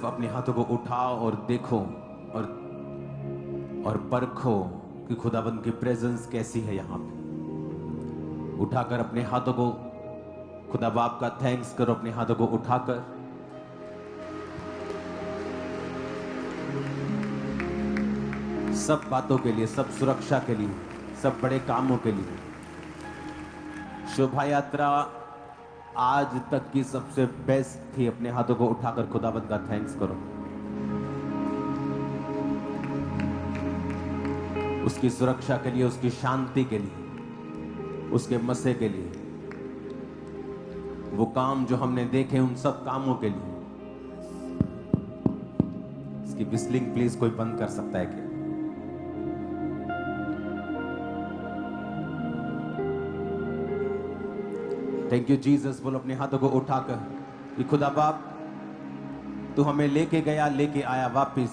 अपने हाथों को उठाओ और देखो और परखो कि खुदाबंद की प्रेजेंस कैसी है यहां पे। उठाकर अपने हाथों को खुदा बाप का थैंक्स करो, अपने हाथों को उठाकर। सब बातों के लिए, सब सुरक्षा के लिए, सब बड़े कामों के लिए। शोभा यात्रा आज तक की सबसे बेस्ट थी। अपने हाथों को उठाकर खुदाबंद का थैंक्स करो, उसकी सुरक्षा के लिए, उसकी शांति के लिए, उसके मसे के लिए, वो काम जो हमने देखे उन सब कामों के लिए। इसकी विस्लिंग प्लीज कोई बंद कर सकता है क्या? Thank you Jesus. बोलो अपने हाथों को उठाकर कि खुदा बाप तू हमें लेके गया, लेके आया वापिस।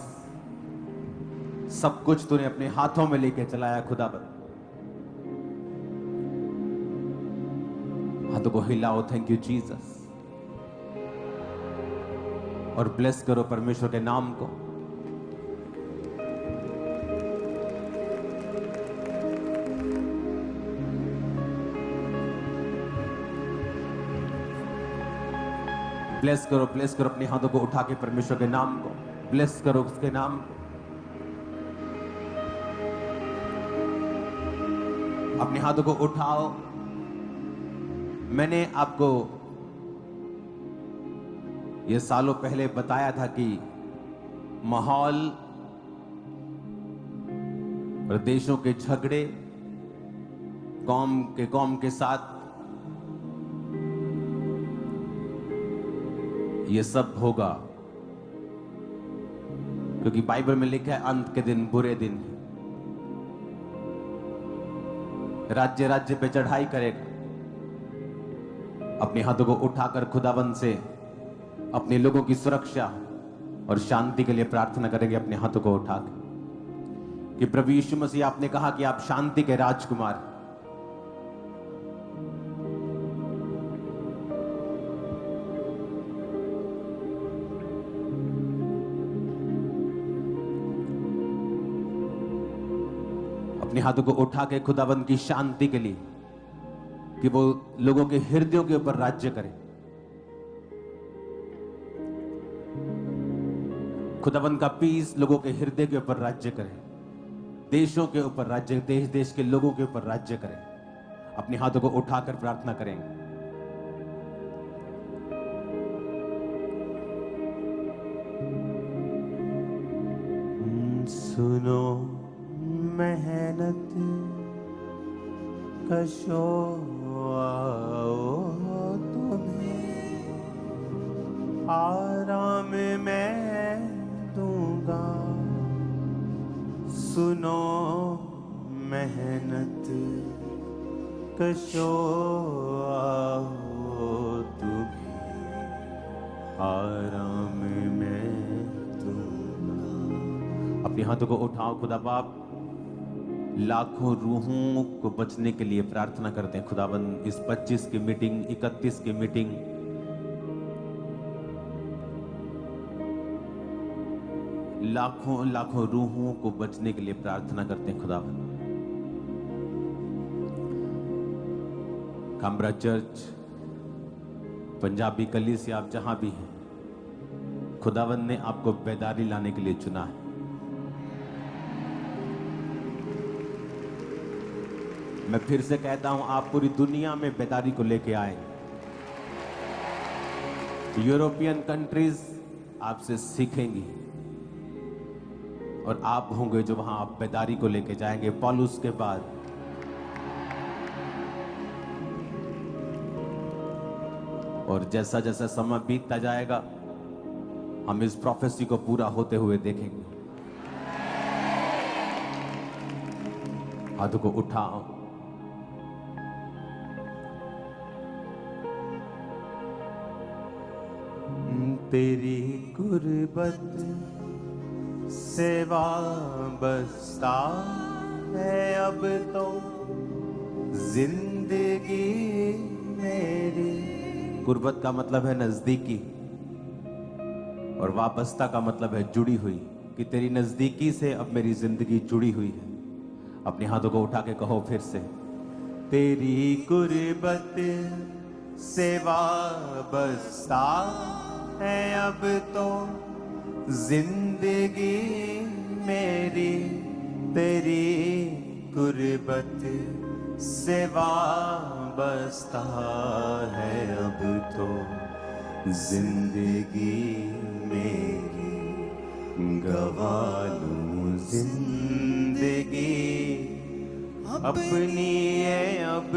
सब कुछ तूने अपने हाथों में लेके चलाया खुदा बाप। हाथों को हिलाओ, थैंक यू जीसस, और ब्लेस करो परमेश्वर के नाम को। ब्लेस करो, ब्लेस करो, अपने हाथों को उठा के परमेश्वर के नाम को ब्लेस करो, उसके नाम को। अपने हाथों को उठाओ। मैंने आपको ये सालों पहले बताया था कि माहौल और देशों के झगड़े, कौम के साथ, ये सब होगा, क्योंकि बाइबल में लिखा है अंत के दिन बुरे दिन हैं। राज्य राज्य पे चढ़ाई करेगा। अपने हाथों को उठाकर खुदाबंद से अपने लोगों की सुरक्षा और शांति के लिए प्रार्थना करेंगे। अपने हाथों को उठा के कि प्रभु यीशु मसीह, आपने कहा कि आप शांति के राजकुमार। अपने हाथों को उठा के खुदाबंद की शांति के लिए कि वो लोगों के हृदयों के ऊपर राज्य करे। खुदाबंद का पीस लोगों के हृदय के ऊपर राज्य करे, देशों के ऊपर राज्य, देश देश के लोगों के ऊपर राज्य करे। अपने हाथों को उठाकर प्रार्थना करेंगे। सुनो मेहनत कशो आओ तुम्हें, आराम मैं दूंगा। सुनो मेहनत कशो आओ तुम्हें, आराम मैं दूंगा। अपने हाथों को उठाओ। खुदा बाप, लाखों रूहों को बचने के लिए प्रार्थना करते हैं खुदाबंद। इस 25 की मीटिंग, 31 की मीटिंग, लाखों रूहों को बचने के लिए प्रार्थना करते हैं खुदाबंद। काम्ब्रा चर्च, पंजाबी कलीसिया, आप जहां भी हैं, खुदाबंद ने आपको बेदारी लाने के लिए चुना है। मैं फिर से कहता हूं, आप पूरी दुनिया में बेदारी को लेके आए। यूरोपियन कंट्रीज आपसे सीखेंगी और आप होंगे जो वहां आप बेदारी को लेके जाएंगे। पौलुस के बाद और जैसा जैसा समय बीतता जाएगा, हम इस प्रोफेसी को पूरा होते हुए देखेंगे। हाथों को उठाओ। तेरी गुर्बत से वाबस्ता है अब तो जिंदगी मेरी। गुर्बत का मतलब है नजदीकी। और वापसता का मतलब है जुड़ी हुई, कि तेरी नजदीकी से अब मेरी जिंदगी जुड़ी हुई है। अपने हाथों को उठा के कहो फिर से, तेरी कुर्बत से वाबस्ता है अब तो जिंदगी मेरी, तेरी कुर्बत से वाबस्ता है अब तो जिंदगी मेरी, गवा लूं जिंदगी अपनी है अब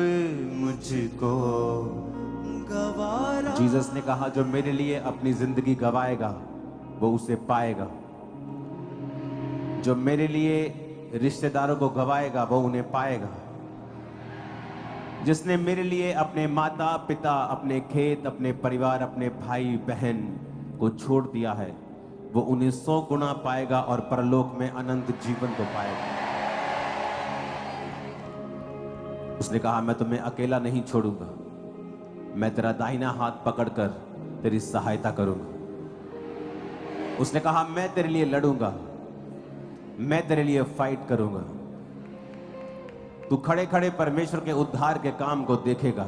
मुझको गवारा। जीसस ने कहा जो मेरे लिए अपनी जिंदगी गवाएगा वो उसे पाएगा, जो मेरे लिए रिश्तेदारों को गवाएगा वो उन्हें पाएगा, जिसने मेरे लिए अपने माता पिता, अपने खेत, अपने परिवार, अपने भाई बहन को छोड़ दिया है वो उन्हें 100 गुना पाएगा और परलोक में अनंत जीवन को पाएगा। उसने कहा मैं तुम्हें अकेला नहीं छोड़ूंगा, मैं तेरा दाहिना हाथ पकड़कर तेरी सहायता करूंगा। उसने कहा मैं तेरे लिए लड़ूंगा, मैं तेरे लिए फाइट करूंगा। तू खड़े खड़े परमेश्वर के उद्धार के काम को देखेगा।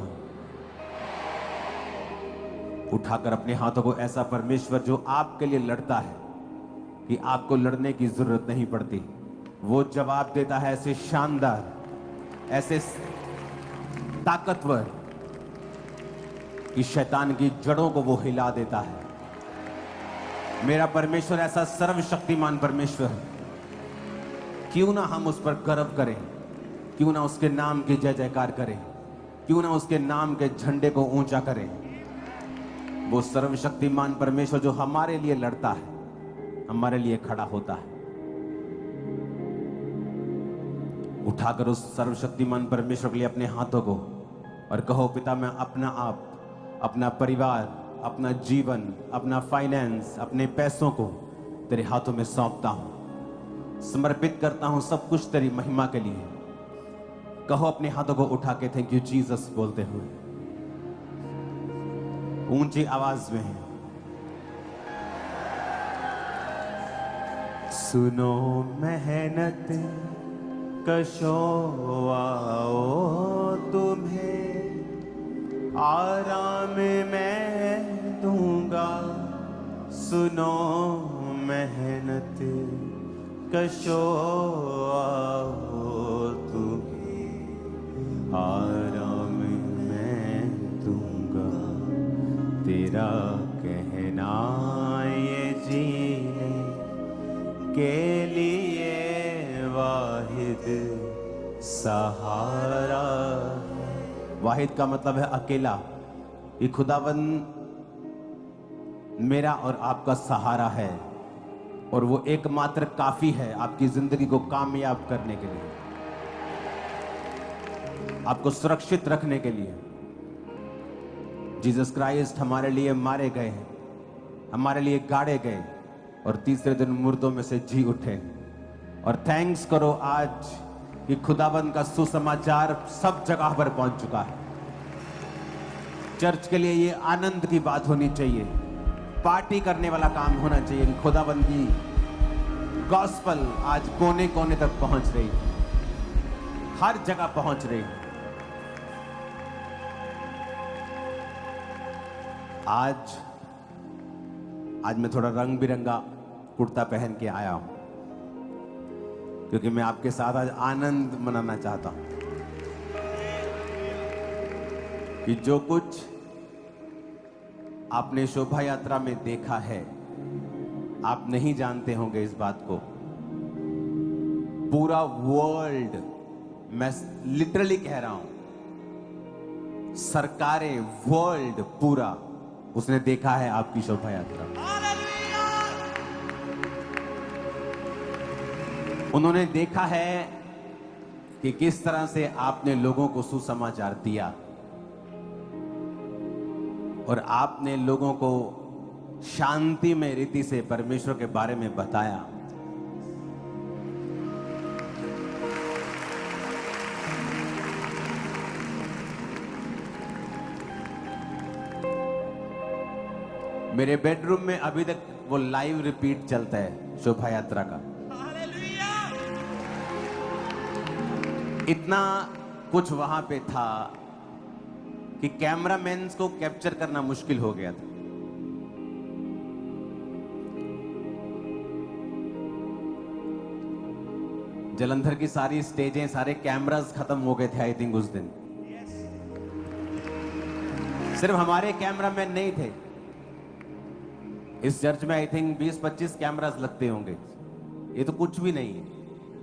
उठाकर अपने हाथों को, ऐसा परमेश्वर जो आपके लिए लड़ता है कि आपको लड़ने की जरूरत नहीं पड़ती, वो जवाब देता है ऐसे शानदार, ऐसे ताकतवर कि शैतान की जड़ों को वो हिला देता है। मेरा परमेश्वर ऐसा सर्वशक्तिमान परमेश्वर है, क्यों ना हम उस पर गर्व करें, क्यों ना उसके नाम की जय जयकार करें, क्यों ना उसके नाम के झंडे को ऊंचा करें। वो सर्वशक्तिमान परमेश्वर जो हमारे लिए लड़ता है, हमारे लिए खड़ा होता है। उठाकर उस सर्वशक्तिमान परमेश्वर के लिए अपने हाथों को और कहो पिता मैं अपना आप, अपना परिवार, अपना जीवन, अपना फाइनेंस, अपने पैसों को तेरे हाथों में सौंपता हूं, समर्पित करता हूं, सब कुछ तेरी महिमा के लिए। कहो अपने हाथों को उठा के थैंक यू जीसस बोलते हुए ऊंची आवाज में। सुनो मेहनत कशो आओ तुम्हें, आराम मैं दूंगा। सुनो मेहनत कशो आओ तुम्हें, आराम मैं दूंगा। तेरा कहना ये जीने के लिए वाहिद सहारा। वाहिद का मतलब है अकेला। ये खुदावंद मेरा और आपका सहारा है और वो एकमात्र काफी है आपकी जिंदगी को कामयाब करने के लिए, आपको सुरक्षित रखने के लिए। जीसस क्राइस्ट हमारे लिए मारे गए, हमारे लिए गाड़े गए और तीसरे दिन मुर्दों में से जी उठे। और थैंक्स करो आज कि खुदाबंद का सुसमाचार सब जगह पर पहुंच चुका है। चर्च के लिए ये आनंद की बात होनी चाहिए, पार्टी करने वाला काम होना चाहिए कि खुदाबंद की गॉस्पल आज कोने कोने तक पहुंच रही है, हर जगह पहुंच रही है। आज मैं थोड़ा रंग बिरंगा कुर्ता पहन के आया हूं क्योंकि मैं आपके साथ आज आनंद मनाना चाहता हूं कि जो कुछ आपने शोभा यात्रा में देखा है, आप नहीं जानते होंगे इस बात को। पूरा वर्ल्ड, मैं लिटरली कह रहा हूं, सरकारें, वर्ल्ड पूरा उसने देखा है आपकी शोभा यात्रा। उन्होंने देखा है कि किस तरह से आपने लोगों को सुसमाचार दिया और आपने लोगों को शांति में रीति से परमेश्वर के बारे में बताया। मेरे बेडरूम में अभी तक वो लाइव रिपीट चलता है शोभा यात्रा का। इतना कुछ वहां पे था कि कैमरामैन को कैप्चर करना मुश्किल हो गया था। जलंधर की सारी स्टेजें, सारे कैमरास खत्म हो गए थे आई थिंक उस दिन। सिर्फ हमारे कैमरामैन नहीं थे, इस चर्च में आई थिंक 20-25 कैमरास लगते होंगे। ये तो कुछ भी नहीं है,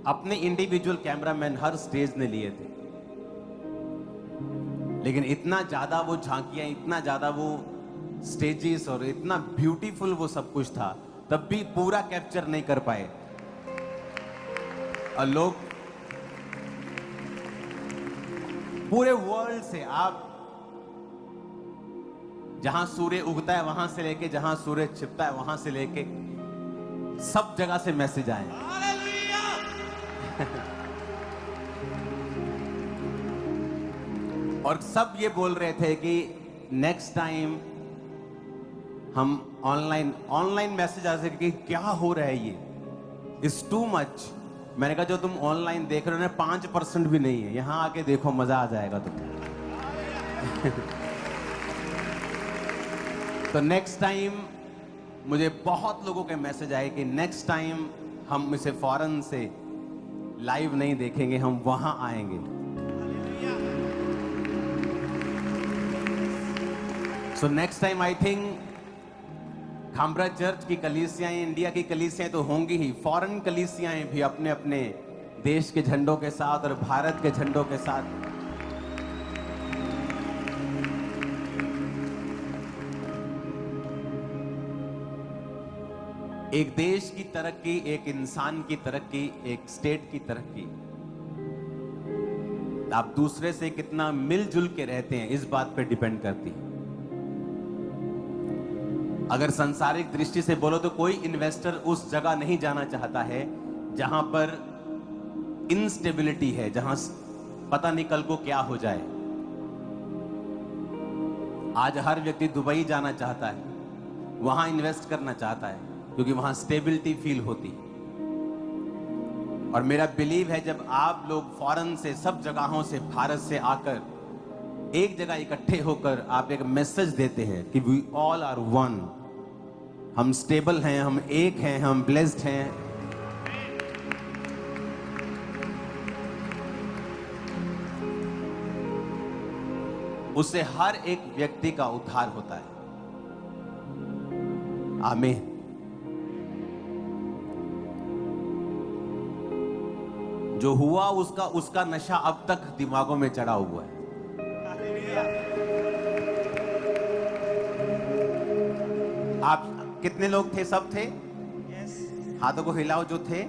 अपने इंडिविजुअल कैमरामैन हर स्टेज ने लिए थे। लेकिन इतना ज्यादा वो झांकियां, इतना ज्यादा वो स्टेजेस और इतना ब्यूटीफुल वो सब कुछ था, तब भी पूरा कैप्चर नहीं कर पाए। और लोग पूरे वर्ल्ड से, आप जहां सूर्य उगता है वहां से लेके जहां सूर्य छिपता है वहां से लेके सब जगह से मैसेज आए। और सब ये बोल रहे थे कि नेक्स्ट टाइम हम ऑनलाइन मैसेज आ सके कि क्या हो रहा है, ये इट्स टू मच। मैंने कहा जो तुम ऑनलाइन देख रहे हो ना 5% भी नहीं है, यहां आके देखो, मजा आ जाएगा तुमको। तो नेक्स्ट टाइम मुझे बहुत लोगों के मैसेज आए कि नेक्स्ट टाइम हम इसे फॉरेन से लाइव नहीं देखेंगे, हम वहां आएंगे। So next time I think Khamra church की कलीसियाएं, इंडिया की कलीसियाएं तो होंगी ही, फॉरेन कलीसियाएं भी अपने अपने देश के झंडों के साथ और भारत के झंडों के साथ एक देश की तरक्की, एक इंसान की तरक्की, एक स्टेट की तरक्की, आप दूसरे से कितना मिलजुल के रहते हैं इस बात पे डिपेंड करती है। अगर सांसारिक दृष्टि से बोलो तो कोई इन्वेस्टर उस जगह नहीं जाना चाहता है जहां पर इनस्टेबिलिटी है, जहां पता नहीं कल को क्या हो जाए। आज हर व्यक्ति दुबई जाना चाहता है, वहां इन्वेस्ट करना चाहता है, क्योंकि वहां स्टेबिलिटी फील होती है। और मेरा बिलीव है जब आप लोग फॉरेन से, सब जगहों से, भारत से आकर एक जगह इकट्ठे होकर आप एक मैसेज देते हैं कि वी ऑल आर वन, हम स्टेबल हैं, हम एक हैं, हम ब्लेस्ड हैं, उससे हर एक व्यक्ति का उद्धार होता है। आमीन। जो हुआ उसका नशा अब तक दिमागों में चढ़ा हुआ है। आप कितने लोग थे? सब थे? हाथों को हिलाओ जो थे।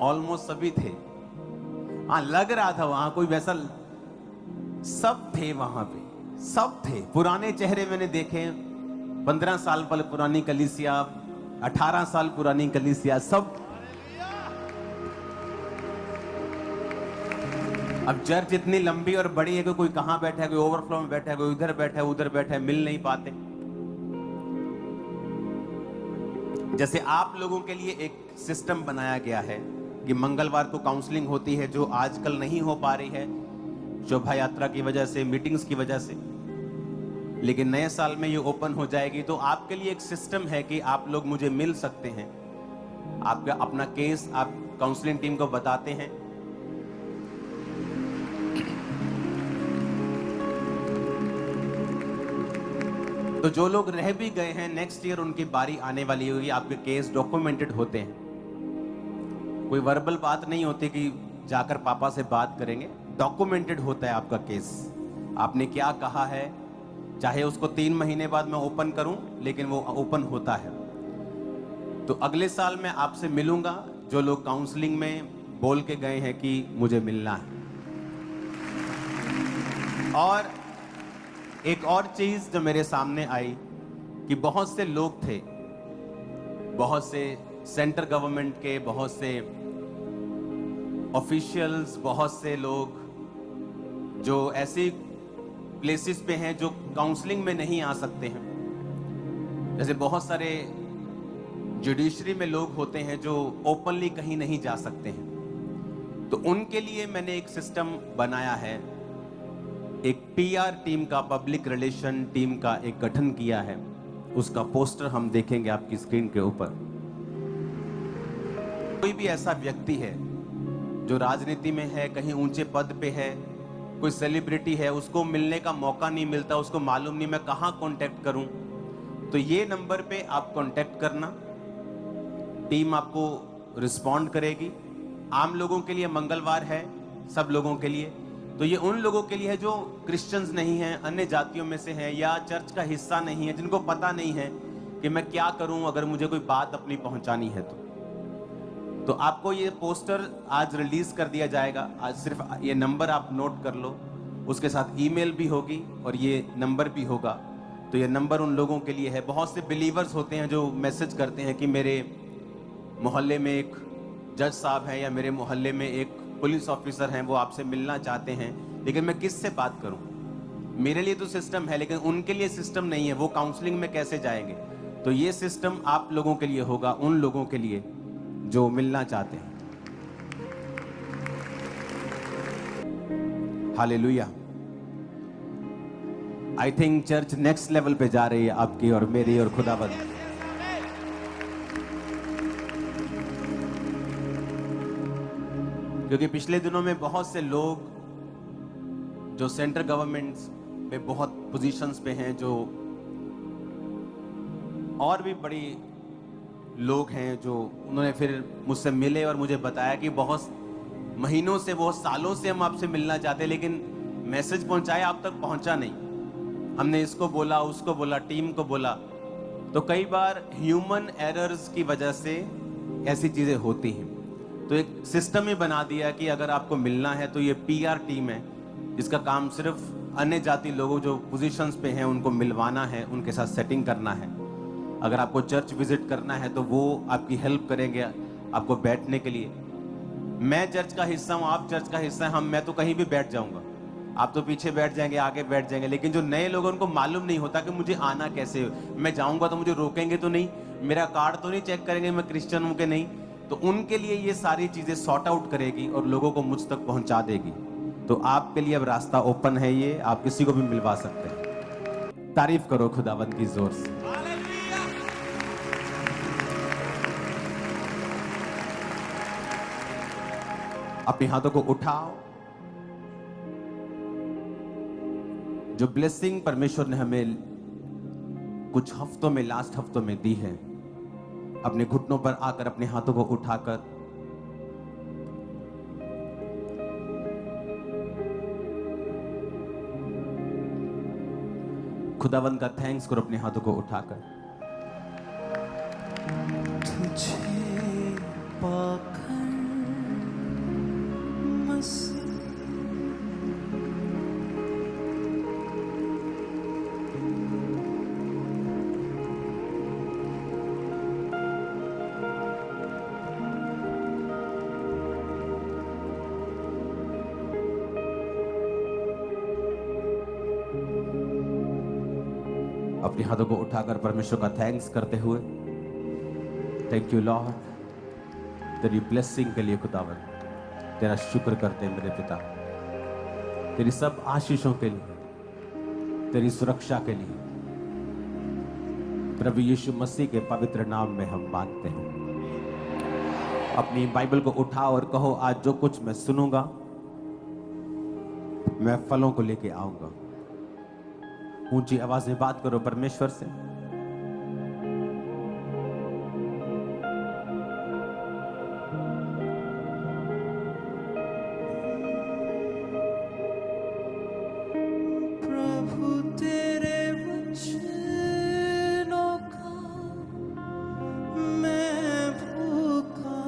ऑलमोस्ट सभी थे। हाँ, लग रहा था वहां कोई वैसा, सब थे वहां पे, सब थे। पुराने चेहरे मैंने देखे, 15 साल पहले पुरानी कलीसिया, 18 साल पुरानी कलीसिया, सब। अब चर्च इतनी लंबी और बड़ी है कि कोई कहां बैठा है, कोई ओवरफ्लो में बैठा है, कोई उधर बैठा है, उधर बैठा है, मिल नहीं पाते। जैसे आप लोगों के लिए एक सिस्टम बनाया गया है कि मंगलवार को काउंसलिंग होती है, जो आजकल नहीं हो पा रही है शोभा यात्रा की वजह से, मीटिंग्स की वजह से, लेकिन नए साल में ये ओपन हो जाएगी। तो आपके लिए एक सिस्टम है कि आप लोग मुझे मिल सकते हैं, आपका अपना केस आप काउंसलिंग टीम को बताते हैं। तो जो लोग रह भी गए हैं, नेक्स्ट ईयर उनकी बारी आने वाली होगी। आपके केस डॉक्यूमेंटेड होते हैं, कोई वर्बल बात नहीं होती कि जाकर पापा से बात करेंगे, डॉक्यूमेंटेड होता है आपका केस। आपने क्या कहा है, चाहे उसको 3 महीने बाद मैं ओपन करूं, लेकिन वो ओपन होता है। तो अगले साल मैं आपसे मिलूंगा जो लोग काउंसलिंग में बोल के गए हैं कि मुझे मिलना है। और एक और चीज जो मेरे सामने आई कि बहुत से लोग थे, बहुत से सेंट्रल गवर्नमेंट के, बहुत से ऑफिशियल्स, बहुत से लोग जो ऐसी प्लेसेस पे हैं जो काउंसलिंग में नहीं आ सकते हैं। जैसे बहुत सारे जुडिशरी में लोग होते हैं जो ओपनली कहीं नहीं जा सकते हैं, तो उनके लिए मैंने एक सिस्टम बनाया है। एक पीआर टीम का, पब्लिक रिलेशन टीम का एक गठन किया है। उसका पोस्टर हम देखेंगे आपकी स्क्रीन के ऊपर। कोई भी ऐसा व्यक्ति है जो राजनीति में है, कहीं ऊंचे पद पे है, कोई सेलिब्रिटी है, उसको मिलने का मौका नहीं मिलता, उसको मालूम नहीं मैं कहां कांटेक्ट करूं, तो ये नंबर पे आप कांटेक्ट करना, टीम आपको रिस्पॉन्ड करेगी। आम लोगों के लिए मंगलवार है, सब लोगों के लिए, तो ये उन लोगों के लिए है जो क्रिश्चियंस नहीं हैं, अन्य जातियों में से हैं, या चर्च का हिस्सा नहीं है, जिनको पता नहीं है कि मैं क्या करूं अगर मुझे कोई बात अपनी पहुंचानी है। तो आपको ये पोस्टर आज रिलीज कर दिया जाएगा। आज सिर्फ ये नंबर आप नोट कर लो, उसके साथ ईमेल भी होगी और ये नंबर भी होगा। तो ये नंबर उन लोगों के लिए है। बहुत से बिलीवर्स होते हैं जो मैसेज करते हैं कि मेरे मोहल्ले में एक जज साहब हैं या मेरे मोहल्ले में एक पुलिस ऑफिसर हैं, वो आपसे मिलना चाहते हैं, लेकिन मैं किससे बात करूं। मेरे लिए तो सिस्टम है, लेकिन उनके लिए सिस्टम नहीं है, वो काउंसलिंग में कैसे जाएंगे। तो ये सिस्टम आप लोगों के लिए होगा, उन लोगों के लिए जो मिलना चाहते हैं। Hallelujah. I think church next level पे जा रही है आपकी और मेरी और खुदाबंद। क्योंकि पिछले दिनों में बहुत से लोग जो सेंट्रल गवर्नमेंट में बहुत पोजीशंस पे हैं, जो और भी बड़ी लोग हैं, जो उन्होंने फिर मुझसे मिले और मुझे बताया कि बहुत महीनों से, बहुत सालों से हम आपसे मिलना चाहते हैं, लेकिन मैसेज पहुंचाया आप तक पहुंचा नहीं। हमने इसको बोला, उसको बोला, टीम को बोला। तो कई बार ह्यूमन एरर्स की वजह से ऐसी चीजें होती हैं। तो एक सिस्टम ही बना दिया कि अगर आपको मिलना है तो ये पीआर टीम है, जिसका काम सिर्फ अन्य जाति लोगों जो पोजीशंस पे हैं उनको मिलवाना है, उनके साथ सेटिंग करना है। अगर आपको चर्च विजिट करना है तो वो आपकी हेल्प करेंगे आपको बैठने के लिए। मैं चर्च का हिस्सा हूँ, आप चर्च का हिस्सा हैं, मैं तो कहीं भी बैठ जाऊंगा, आप तो पीछे बैठ जाएंगे, आगे बैठ जाएंगे। लेकिन जो नए लोग उनको मालूम नहीं होता कि मुझे आना कैसे, मैं जाऊंगा तो मुझे रोकेंगे तो नहीं, मेरा कार्ड तो नहीं चेक करेंगे मैं क्रिश्चियन हूं कि नहीं। तो उनके लिए ये सारी चीजें सॉर्ट आउट करेगी और लोगों को मुझ तक पहुंचा देगी। तो आपके लिए अब रास्ता ओपन है, ये आप किसी को भी मिलवा सकते हैं। तारीफ करो खुदावंद की जोर से। अपने हाथों को उठाओ। जो ब्लेसिंग परमेश्वर ने हमें कुछ हफ्तों में, लास्ट हफ्तों में दी है, अपने घुटनों पर आकर अपने हाथों को उठाकर खुदावंद का थैंक्स करो। अपने हाथों को उठाकर तुझे पाकर अपने हाथों को उठाकर परमेश्वर का थैंक्स करते हुए, थैंक यू लॉर्ड, तेरी ब्लेसिंग के लिए खुदावन तेरा शुक्र करते हैं मेरे पिता, तेरी सब आशीषों के लिए, तेरी सुरक्षा के लिए। प्रभु यीशु मसीह के पवित्र नाम में हम मांगते हैं। अपनी बाइबल को उठाओ और कहो, आज जो कुछ मैं सुनूंगा मैं फलों को लेके आऊंगा। ऊंची आवाज में बात करो परमेश्वर से। प्रभु तेरे वचनों का मैं भूखा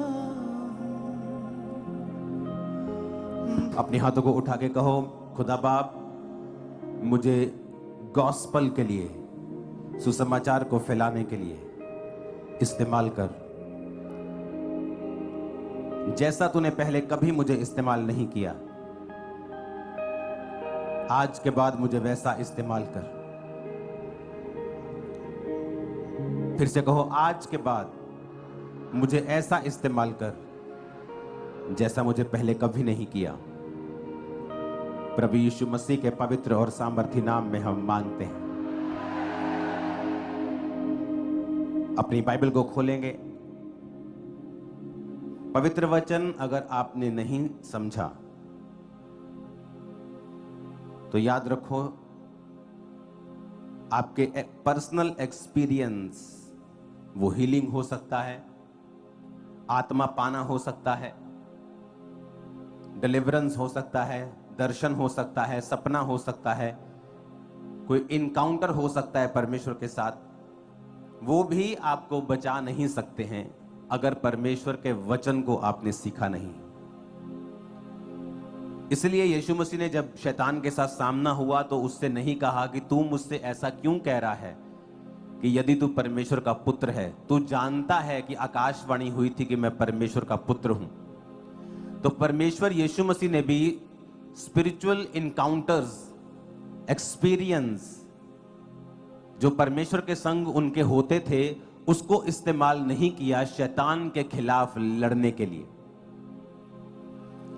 हूं। अपने हाथों को उठा के कहो, खुदा बाप मुझे गॉस्पल के लिए, सुसमाचार को फैलाने के लिए इस्तेमाल कर, जैसा तूने पहले कभी मुझे इस्तेमाल नहीं किया। आज के बाद मुझे वैसा इस्तेमाल कर। फिर से कहो, आज के बाद मुझे ऐसा इस्तेमाल कर जैसा मुझे पहले कभी नहीं किया। प्रभु यीशु मसीह के पवित्र और सामर्थी नाम में हम मांगते हैं। अपनी बाइबल को खोलेंगे। पवित्र वचन अगर आपने नहीं समझा तो याद रखो, आपके पर्सनल एक्सपीरियंस वो हीलिंग हो सकता है, आत्मा पाना हो सकता है, डिलीवरेंस हो सकता है, दर्शन हो सकता है, सपना हो सकता है, कोई इनकाउंटर हो सकता है परमेश्वर के साथ। वो भी आपको बचा नहीं सकते हैं अगर परमेश्वर के वचन को आपने सीखा नहीं। इसलिए यीशु मसीह ने जब शैतान के साथ सामना हुआ तो उससे नहीं कहा कि तू मुझसे ऐसा क्यों कह रहा है कि यदि तू परमेश्वर का पुत्र है। तू जानता है कि आकाशवाणी हुई थी कि मैं परमेश्वर का पुत्र हूं। तो परमेश्वर यीशु मसीह ने भी स्पिरिचुअल इनकाउंटर्स, एक्सपीरियंस जो परमेश्वर के संग उनके होते थे, उसको इस्तेमाल नहीं किया शैतान के खिलाफ लड़ने के लिए।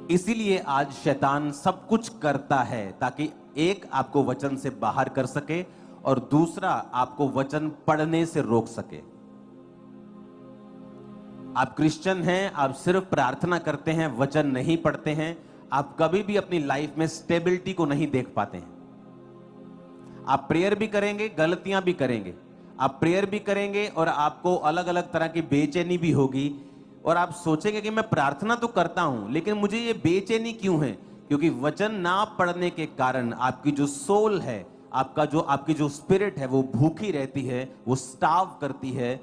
इसीलिए आज शैतान सब कुछ करता है ताकि एक आपको वचन से बाहर कर सके और दूसरा आपको वचन पढ़ने से रोक सके। आप क्रिश्चियन हैं, आप सिर्फ प्रार्थना करते हैं, वचन नहीं पढ़ते हैं, आप कभी भी अपनी लाइफ में स्टेबिलिटी को नहीं देख पाते हैं। आप प्रेयर भी करेंगे, गलतियां भी करेंगे। आप प्रेयर भी करेंगे और आपको अलग अलग तरह की बेचैनी भी होगी और आप सोचेंगे कि मैं प्रार्थना तो करता हूं लेकिन मुझे ये बेचैनी क्यों है? क्योंकि वचन ना पढ़ने के कारण आपकी जो सोल है, आपकी जो स्पिरिट है, वो भूखी रहती है, वो स्टार्व करती है,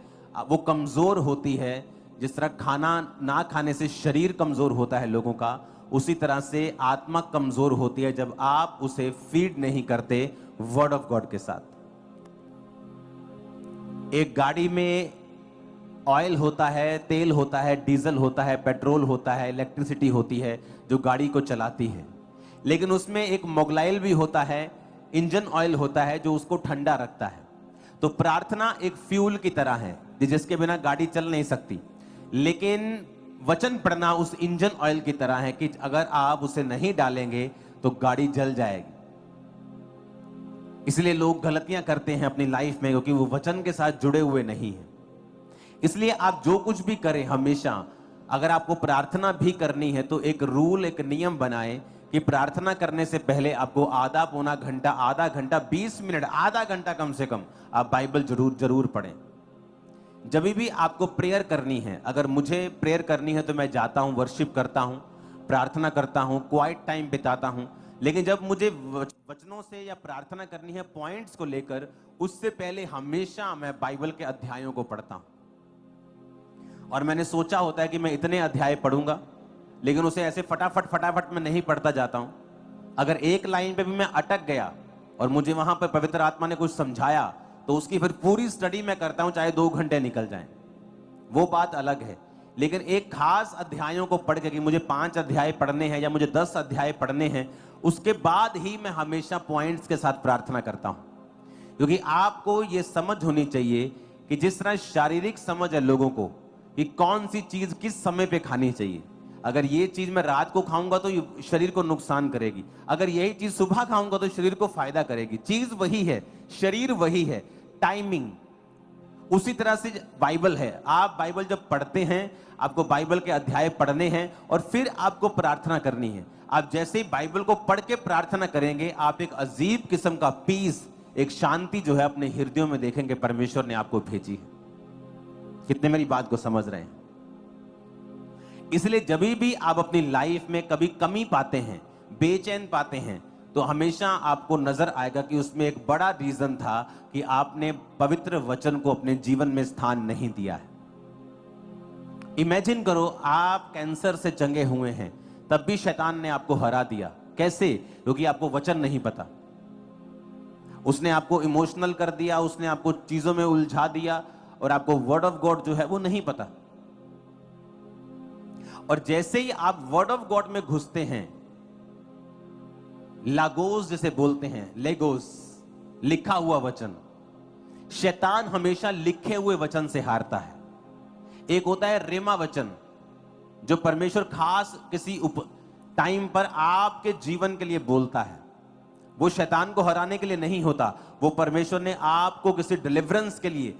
वो कमजोर होती है। जिस तरह खाना ना खाने से शरीर कमजोर होता है लोगों का, उसी तरह से आत्मा कमजोर होती है जब आप उसे फीड नहीं करते वर्ड ऑफ गॉड के साथ। एक गाड़ी में ऑयल होता है, तेल होता है, डीजल होता है, पेट्रोल होता है, इलेक्ट्रिसिटी होती है जो गाड़ी को चलाती है। लेकिन उसमें एक मोगलाइल भी होता है, इंजन ऑयल होता है जो उसको ठंडा रखता है। तो प्रार्थना एक फ्यूल की तरह है जिसके बिना गाड़ी चल नहीं सकती। लेकिन वचन पढ़ना उस इंजन ऑयल की तरह है कि अगर आप उसे नहीं डालेंगे तो गाड़ी जल जाएगी। इसलिए लोग गलतियां करते हैं अपनी लाइफ में क्योंकि वो वचन के साथ जुड़े हुए नहीं हैं। इसलिए आप जो कुछ भी करें, हमेशा अगर आपको प्रार्थना भी करनी है तो एक रूल, एक नियम बनाएं कि प्रार्थना करने से पहले आपको आधा पौना घंटा, आधा घंटा, 20 मिनट, आधा घंटा कम से कम आप बाइबल जरूर पढ़ें। जब भी आपको प्रेयर करनी है, अगर मुझे प्रेयर करनी है तो मैं जाता हूं, वर्शिप करता हूं, प्रार्थना करता हूं, क्वाइट टाइम बिताता हूं। लेकिन जब मुझे वचनों से या प्रार्थना करनी है पॉइंट्स को लेकर, उससे पहले हमेशा मैं बाइबल के अध्यायों को पढ़ता हूं। और मैंने सोचा होता है कि मैं इतने अध्याय पढ़ूंगा, लेकिन उसे ऐसे फटाफट मैं नहीं पढ़ता जाता हूं। अगर एक लाइन पे भी मैं अटक गया और मुझे वहां पर पवित्र आत्मा ने कुछ समझाया तो उसकी फिर पूरी स्टडी मैं करता हूं, चाहे 2 घंटे निकल जाएं, वो बात अलग है। लेकिन एक खास अध्यायों को पढ़ के कि मुझे 5 अध्याय पढ़ने हैं या मुझे 10 अध्याय पढ़ने हैं, उसके बाद ही मैं हमेशा पॉइंट्स के साथ प्रार्थना करता हूं। क्योंकि आपको यह समझ होनी चाहिए कि जिस तरह शारीरिक समझ है लोगों को कि कौन सी चीज किस समय पे खानी चाहिए। अगर ये चीज मैं रात को खाऊंगा तो शरीर को नुकसान करेगी, अगर यही चीज सुबह खाऊंगा तो शरीर को फायदा करेगी। चीज वही है, शरीर वही है, टाइमिंग उसी तरह से बाइबल है। आप बाइबल जब पढ़ते हैं, आपको बाइबल के अध्याय पढ़ने हैं और फिर आपको प्रार्थना करनी है। आप जैसे ही बाइबल को पढ़ के प्रार्थना करेंगे, आप एक अजीब किस्म का पीस, एक शांति जो है अपने हृदयों में देखेंगे परमेश्वर ने आपको भेजी है। कितने मेरी बात को समझ रहे हैं? इसलिए जब भी आप अपनी लाइफ में कभी कमी पाते हैं, बेचैन पाते हैं, तो हमेशा आपको नजर आएगा कि उसमें एक बड़ा रीजन था कि आपने पवित्र वचन को अपने जीवन में स्थान नहीं दिया है। इमेजिन करो, आप कैंसर से चंगे हुए हैं, तब भी शैतान ने आपको हरा दिया। कैसे? क्योंकि आपको वचन नहीं पता। उसने आपको इमोशनल कर दिया, उसने आपको चीजों में उलझा दिया और आपको वर्ड ऑफ गॉड जो है वो नहीं पता। और जैसे ही आप वर्ड ऑफ गॉड में घुसते हैं, लागोस जिसे बोलते हैं, लेगोस, लिखा हुआ वचन, शैतान हमेशा लिखे हुए वचन से हारता है। एक होता है रेमा वचन, जो परमेश्वर खास किसी टाइम पर आपके जीवन के लिए बोलता है। वो शैतान को हराने के लिए नहीं होता, वो परमेश्वर ने आपको किसी डिलीवरेंस के लिए,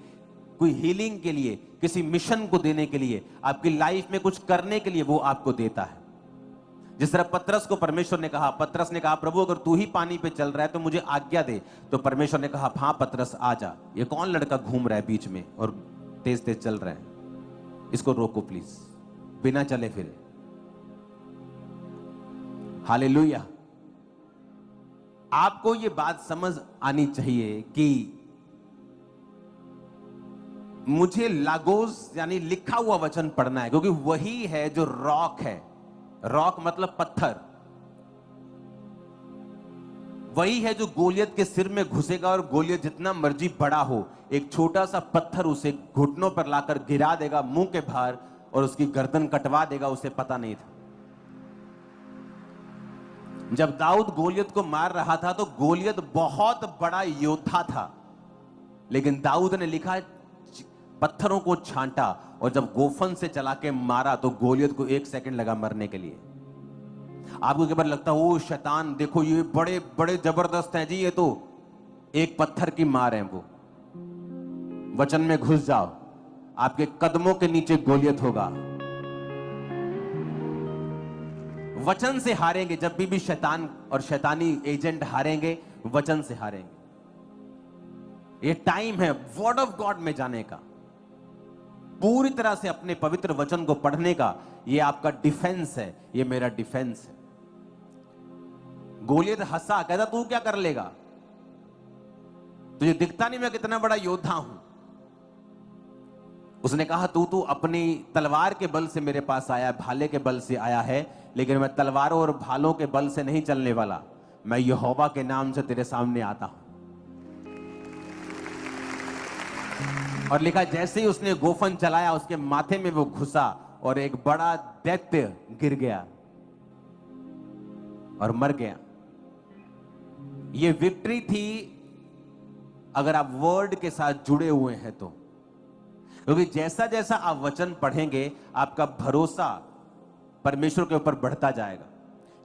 कोई हीलिंग के लिए, किसी मिशन को देने के लिए, आपकी लाइफ में कुछ करने के लिए वो आपको देता है। जिस तरह पतरस को परमेश्वर ने कहा, पतरस ने कहा प्रभु अगर तू ही पानी पे चल रहा है तो मुझे आज्ञा दे। तो परमेश्वर ने कहा हाँ पतरस आ जा, ये कौन लड़का घूम रहा है बीच में और तेज तेज चल रहा है, इसको रोको प्लीज, बिना चले फिरे। हालेलुया। आपको ये बात समझ आनी चाहिए कि मुझे लागोस यानी लिखा हुआ वचन पढ़ना है, क्योंकि वही है जो रॉक है। रॉक मतलब पत्थर। वही है जो गोलियत के सिर में घुसेगा और गोलियत जितना मर्जी बड़ा हो, एक छोटा सा पत्थर उसे घुटनों पर लाकर गिरा देगा मुंह के बाहर और उसकी गर्दन कटवा देगा, उसे पता नहीं था। जब दाऊद गोलियत को मार रहा था तो गोलियत बहुत बड़ा योद्धा था, लेकिन दाऊद ने लिखा पत्थरों को छांटा और जब गोफन से चला के मारा तो गोलियत को 1 सेकंड लगा मरने के लिए। आपको एक बार लगता है ओ शैतान देखो ये बड़े बड़े जबरदस्त हैं जी, ये तो एक पत्थर की मार है। वो वचन में घुस जाओ, आपके कदमों के नीचे गोलियत होगा। वचन से हारेंगे, जब भी शैतान और शैतानी एजेंट हारेंगे, वचन से हारेंगे। ये टाइम है वर्ड ऑफ गॉड में जाने का, पूरी तरह से अपने पवित्र वचन को पढ़ने का। ये आपका डिफेंस है, ये मेरा डिफेंस है। गोलियत हंसा, कहता तू क्या कर लेगा, तुझे दिखता नहीं मैं कितना बड़ा योद्धा हूं। उसने कहा तू अपनी तलवार के बल से मेरे पास आया, भाले के बल से आया है, लेकिन मैं तलवारों और भालों के बल से नहीं चलने वाला, मैं यहोवा के नाम से तेरे सामने आता हूं। और लिखा जैसे ही उसने गोफन चलाया उसके माथे में वो घुसा और एक बड़ा दैत्य गिर गया और मर गया। ये विक्ट्री थी अगर आप वर्ड के साथ जुड़े हुए हैं तो, क्योंकि जैसा जैसा आप वचन पढ़ेंगे आपका भरोसा परमेश्वर के ऊपर बढ़ता जाएगा।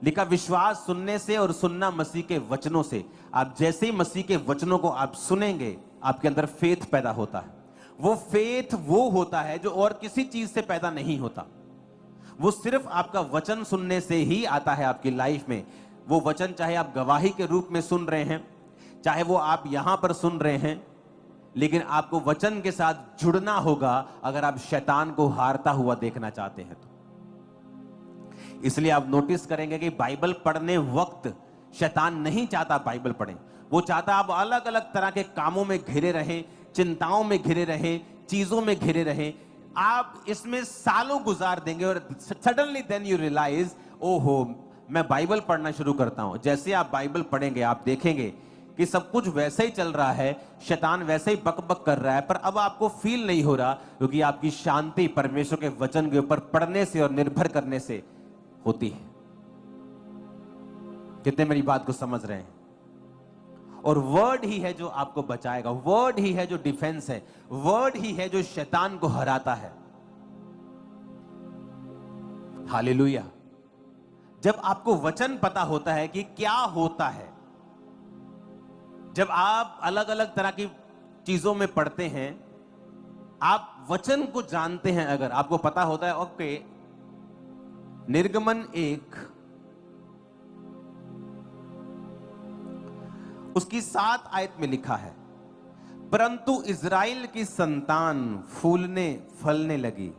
लिखा विश्वास सुनने से और सुनना मसीह के वचनों से। आप जैसे ही मसीह के वचनों को आप सुनेंगे आपके अंदर फेथ पैदा होता है। वो फेथ वो होता है जो और किसी चीज से पैदा नहीं होता, वो सिर्फ आपका वचन सुनने से ही आता है आपकी लाइफ में। वो वचन चाहे आप गवाही के रूप में सुन रहे हैं, चाहे वो आप यहां पर सुन रहे हैं, लेकिन आपको वचन के साथ जुड़ना होगा अगर आप शैतान को हारता हुआ देखना चाहते हैं तो। इसलिए आप नोटिस करेंगे कि बाइबल पढ़ने वक्त शैतान नहीं चाहता बाइबल पढ़ें, वो चाहता आप अलग अलग तरह के कामों में घिरे रहें, चिंताओं में घिरे रहें, चीजों में घिरे रहें। आप इसमें सालों गुजार देंगे और सडनली देन यू रियलाइज ओहो मैं बाइबल पढ़ना शुरू करता हूं। जैसे आप बाइबल पढ़ेंगे आप देखेंगे कि सब कुछ वैसे ही चल रहा है, शैतान वैसे ही बकबक कर रहा है, पर अब आपको फील नहीं हो रहा, क्योंकि आपकी शांति परमेश्वर के वचन के ऊपर पढ़ने से और निर्भर करने से होती है। कितने मेरी बात को समझ रहे हैं? और वर्ड ही है जो आपको बचाएगा, वर्ड ही है जो डिफेंस है, वर्ड ही है जो शैतान को हराता है। हालेलुया। जब आपको वचन पता होता है कि क्या होता है, जब आप अलग अलग तरह की चीजों में पढ़ते हैं, आप वचन को जानते हैं, अगर आपको पता होता है ओके निर्गमन 1 उसकी 7 आयत में लिखा है, परंतु इज़राइल की संतान फूलने फलने लगी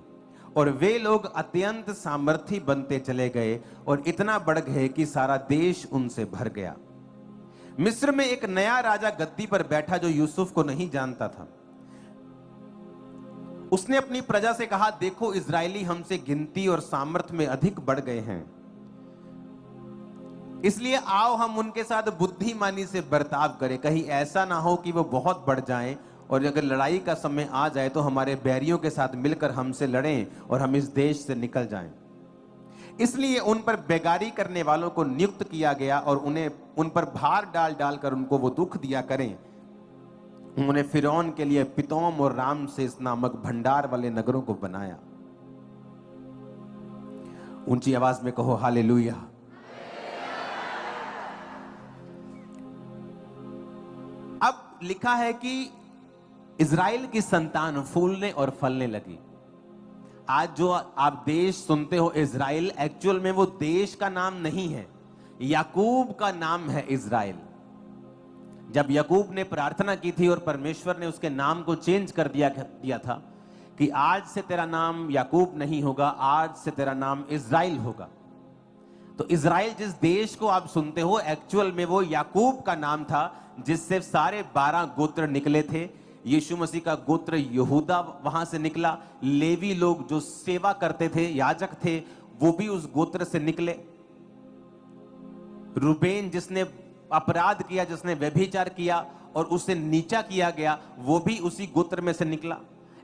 और वे लोग अत्यंत सामर्थी बनते चले गए और इतना बढ़ गए कि सारा देश उनसे भर गया। मिस्र में एक नया राजा गद्दी पर बैठा जो यूसुफ को नहीं जानता था। उसने अपनी प्रजा से कहा, देखो इज़राइली हमसे गिनती और सामर्थ्य में अधिक बढ़ गए हैं, इसलिए आओ हम उनके साथ बुद्धिमानी से बर्ताव करें, कहीं ऐसा ना हो कि वो बहुत बढ़ जाएं और अगर लड़ाई का समय आ जाए तो हमारे बैरियों के साथ मिलकर हमसे लड़ें और हम इस देश से निकल जाएं। इसलिए उन पर बेगारी करने वालों को नियुक्त किया गया और उन पर भार डाल डाल कर उनको वो दुख दिया करें। उन्होंने फिरौन के लिए पितोम और रामसेस नामक भंडार वाले नगरों को बनाया। ऊंची आवाज में कहो हालेलुया। अब लिखा है कि इज़राइल की संतान फूलने और फलने लगी। आज जो आप देश सुनते हो इज़राइल, एक्चुअल में वो देश का नाम नहीं है, याकूब का नाम है इज़राइल। जब याकूब ने प्रार्थना की थी और परमेश्वर ने उसके नाम को चेंज कर दिया था कि आज से तेरा नाम याकूब नहीं होगा, आज से तेरा नाम इज़राइल होगा। तो इज़राइल जिस देश को आप सुनते हो, एक्चुअल में वो याकूब का नाम था, जिससे सारे 12 गोत्र निकले थे। यीशु मसीह का गोत्र यहूदा वहां से निकला। लेवी लोग जो सेवा करते थे, याजक थे, वो भी उस गोत्र से निकले। रूबेन जिसने अपराध किया, जिसने व्यभिचार किया और उसे नीचा किया गया, वो भी उसी गोत्र में से निकला।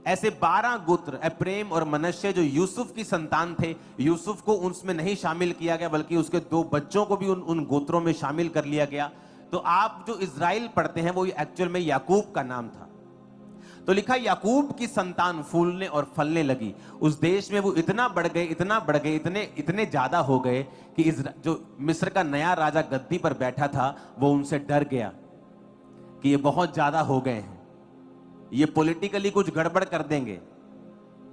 ऐसे 12 गोत्र, एप्रेम और मनश्शे जो यूसुफ की संतान थे, यूसुफ को उसमें नहीं शामिल किया गया, बल्कि उसके 2 बच्चों को भी उन गोत्रों में शामिल कर लिया गया। तो आप जो इज़राइल पढ़ते हैं वो एक्चुअल में याकूब का नाम था। तो लिखा याकूब की संतान फूलने और फलने लगी। उस देश में वो इतना बढ़ गए, इतने ज्यादा हो गए कि जो मिस्र का नया राजा गद्दी पर बैठा था वो उनसे डर गया कि ये बहुत ज्यादा हो गए हैं, ये पॉलिटिकली कुछ गड़बड़ कर देंगे,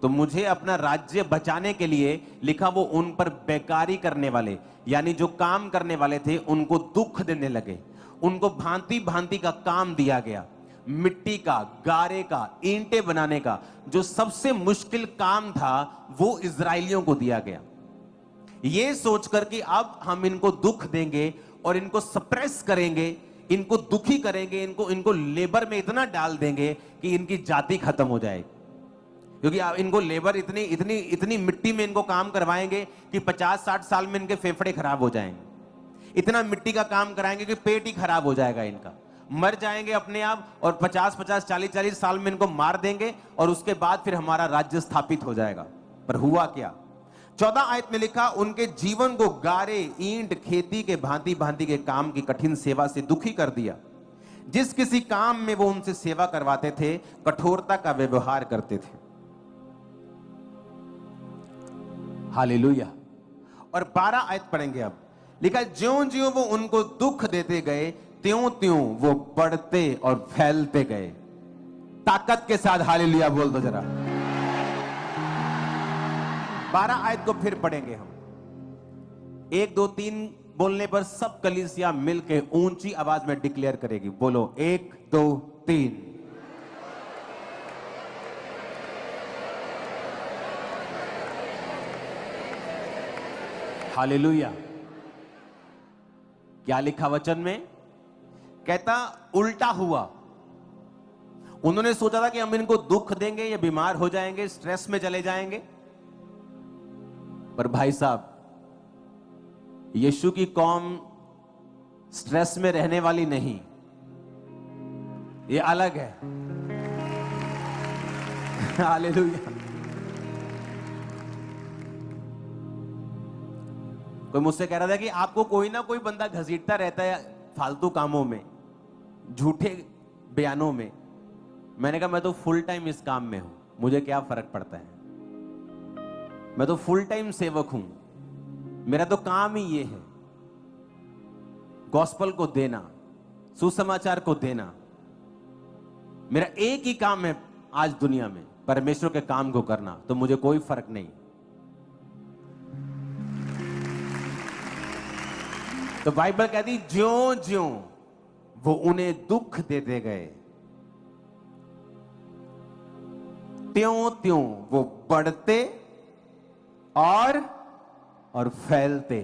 तो मुझे अपना राज्य बचाने के लिए लिखा वो उन पर बेकारी करने वाले, यानी जो काम करने वाले थे, उनको दुख देने लगे। उनको भांति भांति का काम दिया गया, मिट्टी का, गारे का, ईंटें बनाने का। जो सबसे मुश्किल काम था वो इजरायलियों को दिया गया, ये सोचकर कि अब हम इनको दुख देंगे और इनको सप्रेस करेंगे, इनको दुखी करेंगे, इनको लेबर में इतना डाल देंगे कि इनकी जाति खत्म हो जाएगी। क्योंकि इनको लेबर इतनी मिट्टी में इनको काम करवाएंगे कि 50-60 साल में इनके फेफड़े खराब हो जाएंगे। इतना मिट्टी का काम कराएंगे कि पेट ही खराब हो जाएगा इनका, मर जाएंगे अपने आप, और 50-50, 40-40 साल में इनको मार देंगे और उसके बाद फिर हमारा राज्य स्थापित हो जाएगा। पर हुआ क्या? 14 आयत में लिखा, उनके जीवन को गारे, ईंट, खेती के भांति भांति के काम की कठिन सेवा से दुखी कर दिया। जिस किसी काम में वो उनसे सेवा करवाते थे, कठोरता का व्यवहार करते थे। हालेलुया। और 12 आयत पढ़ेंगे अब। लिखा, ज्यों ज्यों वो उनको दुख देते गए, त्यों त्यों वो बढ़ते और फैलते गए। ताकत के साथ हालेलुया बोल दो जरा। 12 आयत को फिर पढ़ेंगे हम। 1 2 3 बोलने पर सब कलीसिया मिलके ऊंची आवाज में डिक्लेयर करेगी। बोलो 1 2 3। हालेलुया। क्या लिखा वचन में? कहता उल्टा हुआ। उन्होंने सोचा था कि हम इनको दुख देंगे, ये बीमार हो जाएंगे, स्ट्रेस में चले जाएंगे। पर भाई साहब, यीशु की कौम स्ट्रेस में रहने वाली नहीं, ये अलग है। हालेलुया। कोई मुझसे कह रहा था कि आपको कोई ना कोई बंदा घसीटता रहता है फालतू कामों में, झूठे बयानों में। मैंने कहा मैं तो फुल टाइम इस काम में हूं, मुझे क्या फर्क पड़ता है, मैं तो फुल टाइम सेवक हूं, मेरा तो काम ही ये है, गॉस्पल को देना, सुसमाचार को देना। मेरा एक ही काम है आज दुनिया में, परमेश्वर के काम को करना, तो मुझे कोई फर्क नहीं। तो बाइबल कहती, ज्यों ज्यों वो उन्हें दुख देते गए, त्यों त्यों वो बढ़ते और फैलते।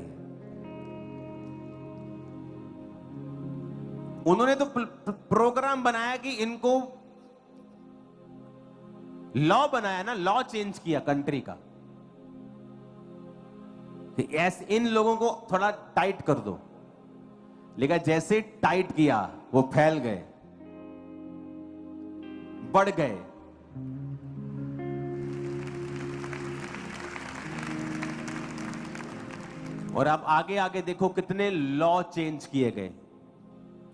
उन्होंने तो प्रोग्राम बनाया कि इनको लॉ बनाया ना, लॉ चेंज किया कंट्री का, ऐसे इन लोगों को थोड़ा टाइट कर दो। लेकिन जैसे टाइट किया वो फैल गए, बढ़ गए। और आप आगे आगे देखो कितने लॉ चेंज किए गए।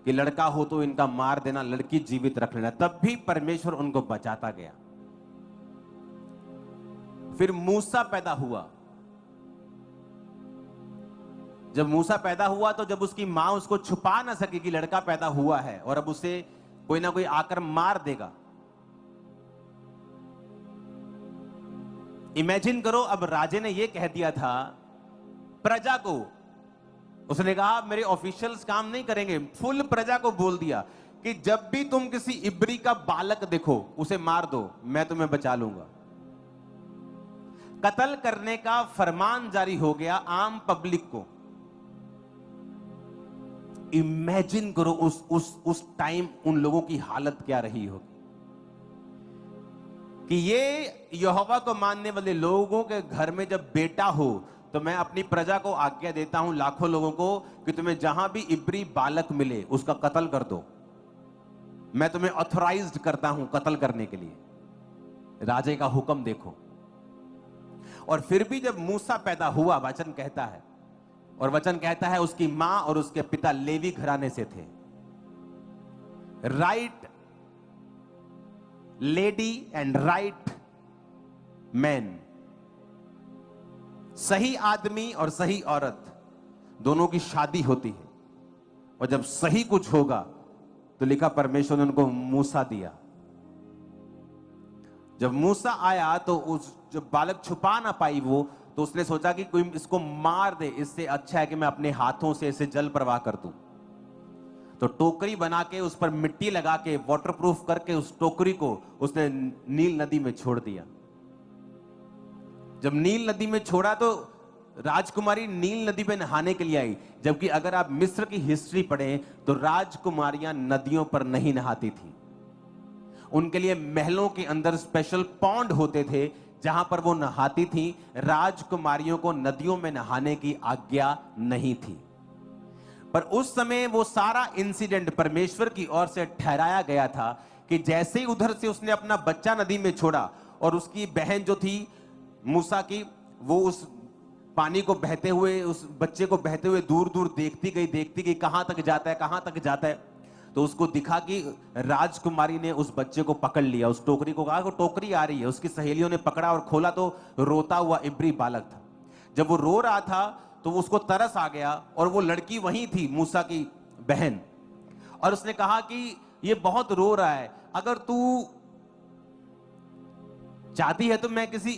कि लड़का हो तो इनका मार देना, लड़की जीवित रख लेना, तब भी परमेश्वर उनको बचाता गया। फिर मूसा पैदा हुआ। जब मूसा पैदा हुआ तो जब उसकी मां उसको छुपा ना सकी कि लड़का पैदा हुआ है और अब उसे कोई ना कोई आकर मार देगा। इमेजिन करो, अब राजे ने यह कह दिया था प्रजा को, उसने कहा मेरे ऑफिशियल्स काम नहीं करेंगे, फुल प्रजा को बोल दिया कि जब भी तुम किसी इब्री का बालक देखो उसे मार दो, मैं तुम्हें बचा लूंगा। कत्ल करने का फरमान जारी हो गया आम पब्लिक को। इमेजिन करो उस टाइम उन लोगों की हालत क्या रही होगी कि ये यहोवा को मानने वाले लोगों के घर में जब बेटा हो तो मैं अपनी प्रजा को आज्ञा देता हूं, लाखों लोगों को, कि तुम्हें जहां भी इब्री बालक मिले उसका कत्ल कर दो, मैं तुम्हें ऑथराइज्ड करता हूं कत्ल करने के लिए। राजे का हुक्म देखो। और फिर भी जब मूसा पैदा हुआ, वचन कहता है, और वचन कहता है उसकी मां और उसके पिता लेवी घराने से थे। Right lady and right man, सही आदमी और सही औरत दोनों की शादी होती है। और जब सही कुछ होगा तो लिखा परमेश्वर ने उनको मूसा दिया। जब मूसा आया तो उस जब बालक छुपा ना पाई वो, तो उसने सोचा कि कोई इसको मार दे, इससे अच्छा है कि मैं अपने हाथों से इसे जल प्रवाह कर दूं। तो टोकरी बना के उस पर मिट्टी लगा के वाटरप्रूफ करके उस टोकरी को उसने नील नदी में छोड़ दिया। जब नील नदी में छोड़ा तो राजकुमारी नील नदी में नहाने के लिए आई, जबकि अगर आप मिस्र की हिस्ट्री पढ़ें तो राजकुमारियां नदियों पर नहीं नहाती थी। उनके लिए महलों के अंदर स्पेशल पॉन्ड होते थे जहां पर वो नहाती थी। राजकुमारियों को नदियों में नहाने की आज्ञा नहीं थी। पर उस समय वो सारा इंसिडेंट परमेश्वर की ओर से ठहराया गया था कि जैसे ही उधर से उसने अपना बच्चा नदी में छोड़ा और उसकी बहन जो थी मूसा की, वो उस पानी को बहते हुए, उस बच्चे को बहते हुए दूर दूर देखती गई कहां तक जाता है, कहां तक जाता है। तो उसको दिखा कि राजकुमारी ने उस बच्चे को पकड़ लिया, उस टोकरी को, कहा टोकरी आ रही है। उसकी सहेलियों ने पकड़ा और खोला तो रोता हुआ इब्री बालक था। जब वो रो रहा था तो उसको तरस आ गया और वो लड़की वहीं थी, मूसा की बहन, और उसने कहा कि ये बहुत रो रहा है, अगर तू चाहती है तो मैं किसी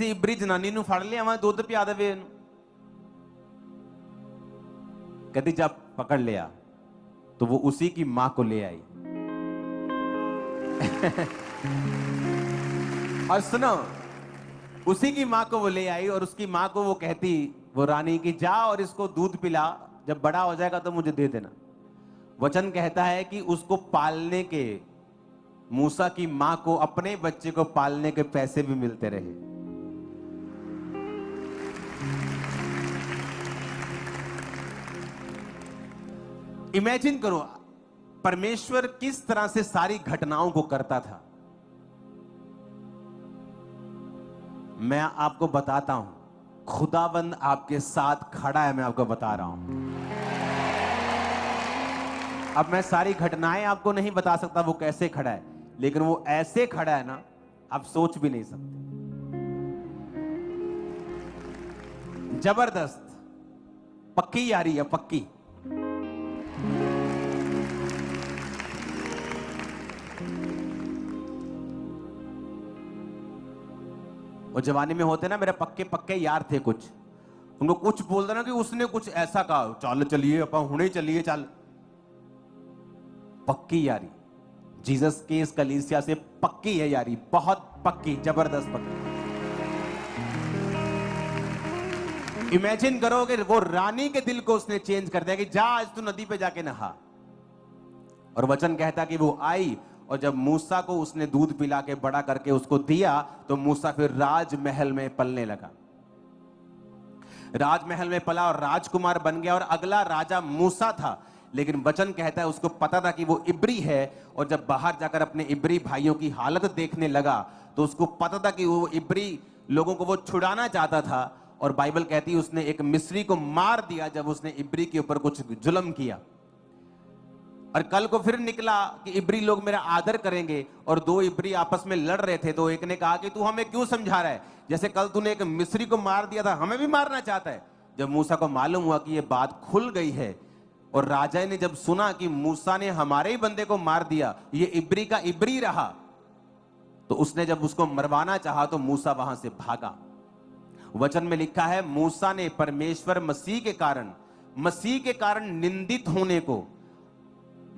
इब्री जनानी नु फड़ लिया, वहां दूध पिया देवे। कहती जब पकड़ लिया तो वो उसी की मां को ले आई। और सुनो, उसी की मां को वो ले आई और उसकी मां को वो कहती, वो रानी की, जा और इसको दूध पिला, जब बड़ा हो जाएगा तो मुझे दे देना। वचन कहता है कि उसको पालने के, मूसा की मां को अपने बच्चे को पालने के पैसे भी मिलते रहे। इमेजिन करो परमेश्वर किस तरह से सारी घटनाओं को करता था। मैं आपको बताता हूं, खुदावंद आपके साथ खड़ा है, मैं आपको बता रहा हूं। अब मैं सारी घटनाएं आपको नहीं बता सकता वो कैसे खड़ा है, लेकिन वो ऐसे खड़ा है ना, आप सोच भी नहीं सकते। जबरदस्त, पक्की यारी है, पक्की। वो जवानी में होते ना, मेरे पक्के पक्के यार थे कुछ, उनको कुछ बोल देना कि उसने कुछ ऐसा कहा, चल चलिए अपा हुणे चलिए, चल। पक्की यारी जीसस के इस कलीसिया से पक्की है यारी, बहुत पक्की, जबरदस्त पक्की। इमेजिन करो कि वो रानी के दिल को उसने चेंज कर दिया कि जा आज तू नदी पे जाके नहा। और वचन कहता कि वो आई और जब मूसा को उसने दूध पिला के बड़ा करके उसको दिया तो मूसा फिर राजमहल में पलने लगा। राजमहल में पला और राजकुमार बन गया और अगला राजा मूसा था। लेकिन वचन कहता है उसको पता था कि वो इब्री है, और जब बाहर जाकर अपने इब्री भाइयों की हालत देखने लगा तो उसको पता था कि वो इब्री लोगों को वो छुड़ाना चाहता था। और बाइबल कहती है उसने एक मिस्री को मार दिया जब उसने इब्री के ऊपर कुछ जुल्म किया। और कल को फिर निकला कि इब्री लोग मेरा आदर करेंगे, और दो इब्री आपस में लड़ रहे थे, तो एक ने कहा कि तू हमें क्यों समझा रहा है, जैसे कल तूने एक मिस्री को मार दिया था, हमें भी मारना चाहता है। जब मूसा को मालूम हुआ कि यह बात खुल गई है, और राजा ने जब सुना कि मूसा ने हमारे ही बंदे को मार दिया, ये इब्री का इब्री रहा, तो उसने जब उसको मरवाना चाहा तो मूसा वहां से भागा। वचन में लिखा है, मूसा ने परमेश्वर मसीह के कारण निंदित होने को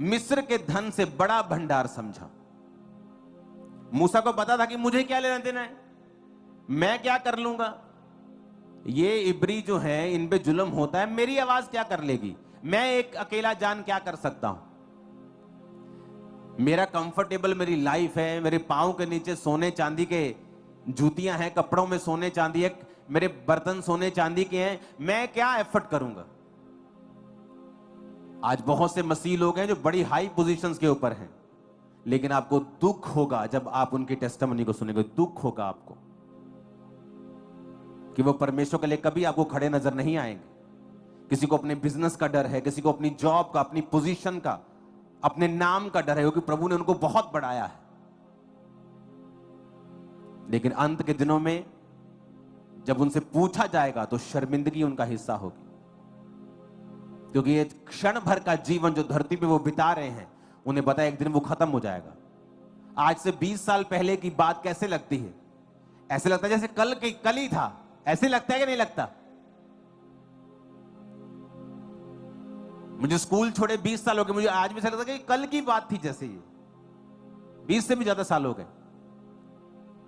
मिस्र के धन से बड़ा भंडार समझा। मूसा को पता था कि मुझे क्या लेना देना है, मैं क्या कर लूंगा, ये इब्री जो है इन पे जुल्म होता है, मेरी आवाज क्या कर लेगी, मैं एक अकेला जान क्या कर सकता हूं। मेरा कंफर्टेबल मेरी लाइफ है, मेरे पांव के नीचे सोने चांदी के जूतियां हैं, कपड़ों में सोने चांदी है, मेरे बर्तन सोने चांदी के हैं, मैं क्या एफर्ट करूंगा। आज बहुत से मसीह लोग हैं जो बड़ी हाई पोजीशंस के ऊपर हैं, लेकिन आपको दुख होगा जब आप उनकी टेस्टिमनी को सुनेंगे, दुख होगा आपको कि वो परमेश्वर के लिए कभी आपको खड़े नजर नहीं आएंगे। किसी को अपने बिजनेस का डर है, किसी को अपनी जॉब का, अपनी पोजीशन का, अपने नाम का डर है, क्योंकि प्रभु ने उनको बहुत बढ़ाया है। लेकिन अंत के दिनों में जब उनसे पूछा जाएगा तो शर्मिंदगी उनका हिस्सा होगी, क्योंकि ये क्षण भर का जीवन जो धरती पे वो बिता रहे हैं, उन्हें पता है एक दिन वो खत्म हो जाएगा। आज से 20 साल पहले की बात कैसे लगती है, ऐसे लगता है जैसे कल ही था, ऐसे लगता है कि नहीं लगता। मुझे स्कूल छोड़े 20 साल हो गए, मुझे आज भी ऐसा लगता है कि कल की बात थी, जैसे ये 20 से भी ज्यादा साल हो गए,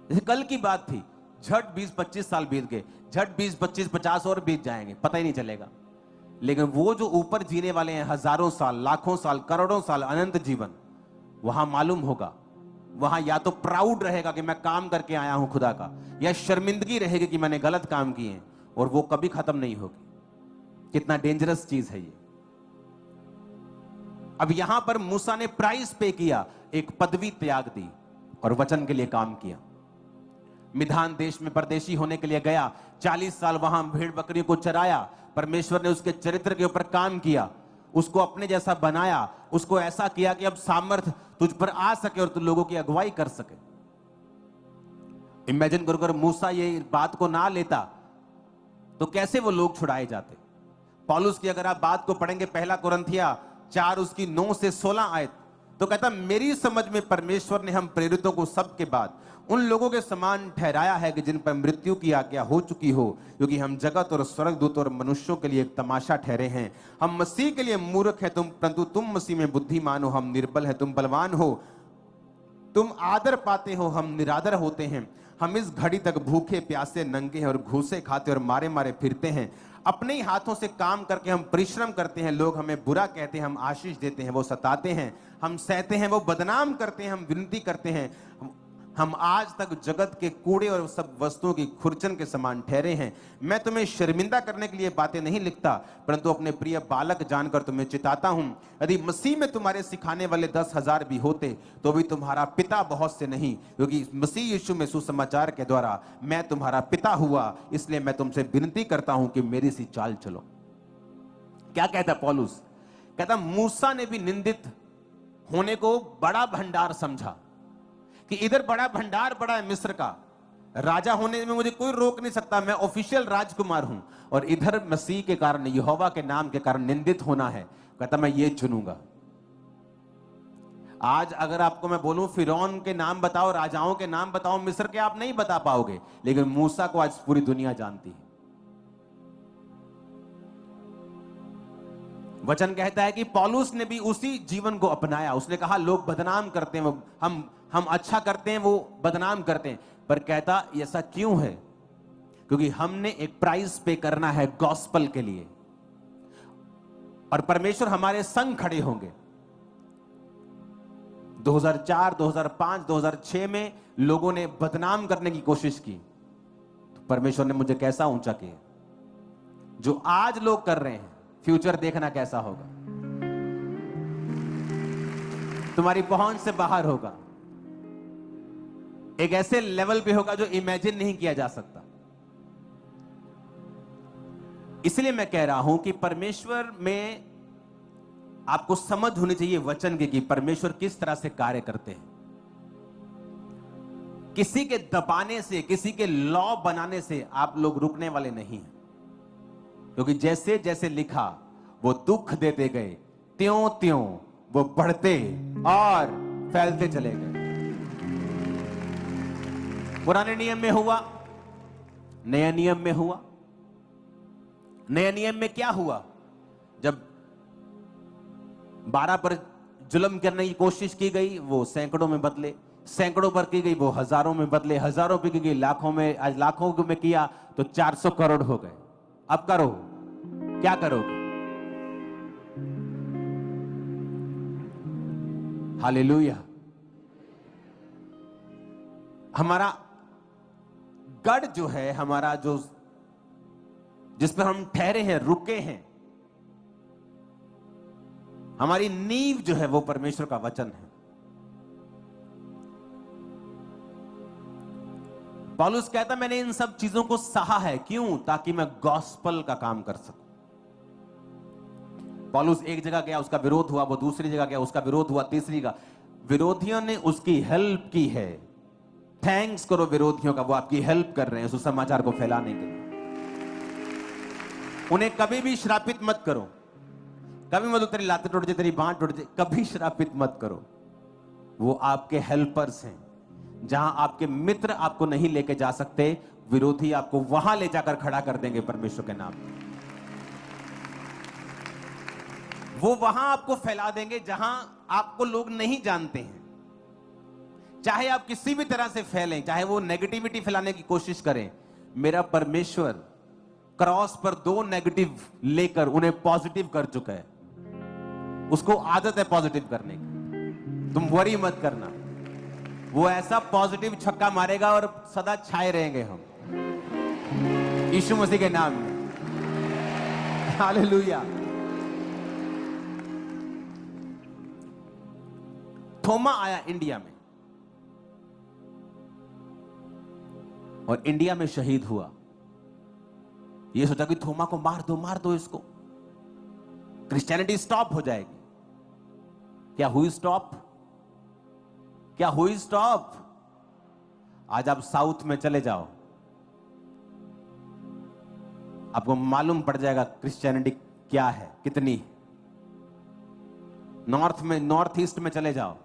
जैसे कल की बात थी। झट 20-25 साल बीत गए, झट 20-25-50 और बीत जाएंगे, पता ही नहीं चलेगा। लेकिन वो जो ऊपर जीने वाले हैं हजारों साल, लाखों साल, करोड़ों साल, अनंत जीवन, वहां मालूम होगा, वहां या तो प्राउड रहेगा कि मैं काम करके आया हूं खुदा का, या शर्मिंदगी रहेगी कि मैंने गलत काम किए हैं, और वो कभी खत्म नहीं होगी। कितना डेंजरस चीज है ये। अब यहां पर मूसा ने प्राइस पे किया, एक पदवी त्याग दी और वचन के लिए काम किया। मिधान देश में परदेशी होने के लिए गया, 40 साल वहां भेड़ बकरियों को चराया। परमेश्वर ने उसके चरित्र के ऊपर काम किया, उसको अपने जैसा बनाया, उसको ऐसा किया कि अब सामर्थ तुझ पर आ सके और तू लोगों की अगुवाई कर सके। इमेजिन करो, अगर मूसा ये बात को ना लेता तो कैसे वो लोग छुड़ाए जाते। पौलुस की अगर आप बात को पढ़ेंगे, पहला कुरिन्थिया 4 उसकी 9 से 16 आयत, तो कहता, मेरी समझ में परमेश्वर ने हम प्रेरितों को सबके बाद उन लोगों के समान ठहराया है कि जिन पर मृत्यु की आज्ञा हो चुकी हो, क्योंकि हम जगत और स्वर्गदूत और मनुष्यों के लिए एक तमाशा ठहरे हैं। हम मसीह के लिए मूर्ख हैं परंतु तुम मसीह में बुद्धिमान हो। हम निर्बल हैं, तुम बलवान हो। तुम आदर पाते हो, हम निरादर होते हैं। हम इस घड़ी तक भूखे प्यासे नंगे हैं और घूसे खाते और मारे मारे फिरते हैं। अपने ही हाथों से काम करके हम परिश्रम करते हैं। लोग हमें बुरा कहते हैं, हम आशीष देते हैं। वो सताते हैं, हम सहते हैं। वो बदनाम करते हैं, हम विनती करते हैं। हम आज तक जगत के कूड़े और सब वस्तुओं की खुरचन के समान ठहरे हैं। मैं तुम्हें शर्मिंदा करने के लिए बातें नहीं लिखता, परंतु अपने प्रिय बालक जानकर तुम्हें चिताता हूं। यदि मसीह में तुम्हारे सिखाने वाले 10,000 भी होते तो भी तुम्हारा पिता बहुत से नहीं, क्योंकि मसीह यीशु में सुसमाचार के द्वारा मैं तुम्हारा पिता हुआ। इसलिए मैं तुमसे विनती करता हूं कि मेरी सी चाल चलो। क्या कहता पौलुस? कहता मूसा ने भी निंदित होने को बड़ा भंडार समझा कि इधर बड़ा भंडार पड़ा है मिस्र का, राजा होने में मुझे कोई रोक नहीं सकता, मैं ऑफिशियल राजकुमार हूं, और इधर मसीह के कारण, यहोवा के नाम के कारण निंदित होना है। कहता मैं ये चुनूंगा। आज अगर आपको मैं बोलूं फिरौन के नाम बताओ, राजाओं के नाम बताओ मिस्र के, आप नहीं बता पाओगे, लेकिन मूसा को आज पूरी दुनिया जानती है। वचन कहता है कि पौलुस ने भी उसी जीवन को अपनाया। उसने कहा लोग बदनाम करते हैं, हम अच्छा करते हैं, वो बदनाम करते हैं, पर कहता ऐसा क्यों है? क्योंकि हमने एक प्राइस पे करना है गॉस्पल के लिए, और परमेश्वर हमारे संग खड़े होंगे। 2004, 2005, 2006 में लोगों ने बदनाम करने की कोशिश की, तो परमेश्वर ने मुझे कैसा ऊंचा किया। जो आज लोग कर रहे हैं, फ्यूचर देखना कैसा होगा, तुम्हारी पहुंच से बाहर होगा, एक ऐसे लेवल पे होगा जो इमेजिन नहीं किया जा सकता। इसलिए मैं कह रहा हूं कि परमेश्वर में आपको समझ होनी चाहिए वचन की कि परमेश्वर किस तरह से कार्य करते हैं। किसी के दबाने से, किसी के लॉ बनाने से आप लोग रुकने वाले नहीं हैं, क्योंकि जैसे जैसे लिखा वो दुख देते गए, त्यों त्यों वो बढ़ते और फैलते चले गए। पुराने नियम में हुआ, नए नियम में हुआ। नए नियम में क्या हुआ? जब 12 पर जुल्म करने की कोशिश की गई, वो सैकड़ों में बदले, सैकड़ों पर की गई वो हजारों में बदले, हजारों पर की गई लाखों में, आज लाखों में किया तो 400 करोड़ हो गए। अब करो, क्या करोगे? हालेलुया। हमारा गढ़ जो है, हमारा जो जिस पर हम ठहरे हैं, रुके हैं, हमारी नींव जो है वो परमेश्वर का वचन है। पौलुस कहता मैंने इन सब चीजों को सहा है, क्यों? ताकि मैं गॉस्पल का काम कर सकूं। पौलुस एक जगह गया, उसका विरोध हुआ, वो दूसरी जगह गया, उसका विरोध हुआ, तीसरी का। विरोधियों ने उसकी हेल्प की है। थैंक्स करो विरोधियों का, वो आपकी हेल्प कर रहे हैं सुसमाचार को फैलाने के लिए। उन्हें कभी भी श्रापित मत करो, कभी मत तेरी लातें टूट जाए, तेरी बांह टूट जाए, कभी श्रापित मत करो। वो आपके हेल्पर्स हैं। जहां आपके मित्र आपको नहीं लेके जा सकते, विरोधी आपको वहां ले जाकर खड़ा कर देंगे परमेश्वर के नाम में। वो वहां आपको फैला देंगे जहां आपको लोग नहीं जानते हैं। चाहे आप किसी भी तरह से फैलें, चाहे वो नेगेटिविटी फैलाने की कोशिश करें, मेरा परमेश्वर क्रॉस पर 2 नेगेटिव लेकर उन्हें पॉजिटिव कर चुका है। उसको आदत है पॉजिटिव करने की। तुम वरी मत करना, वो ऐसा पॉजिटिव छक्का मारेगा और सदा छाए रहेंगे हम, यीशु मसीह के नाम में। हालेलुया। थोमा आया इंडिया में और इंडिया में शहीद हुआ। ये सोचा कि थोमा को मार दो इसको, क्रिश्चियनिटी स्टॉप हो जाएगी। क्या हुई स्टॉप? क्या हुई स्टॉप? आज आप साउथ में चले जाओ, आपको मालूम पड़ जाएगा क्रिश्चियनिटी क्या है, कितनी। नॉर्थ में, नॉर्थ ईस्ट में चले जाओ,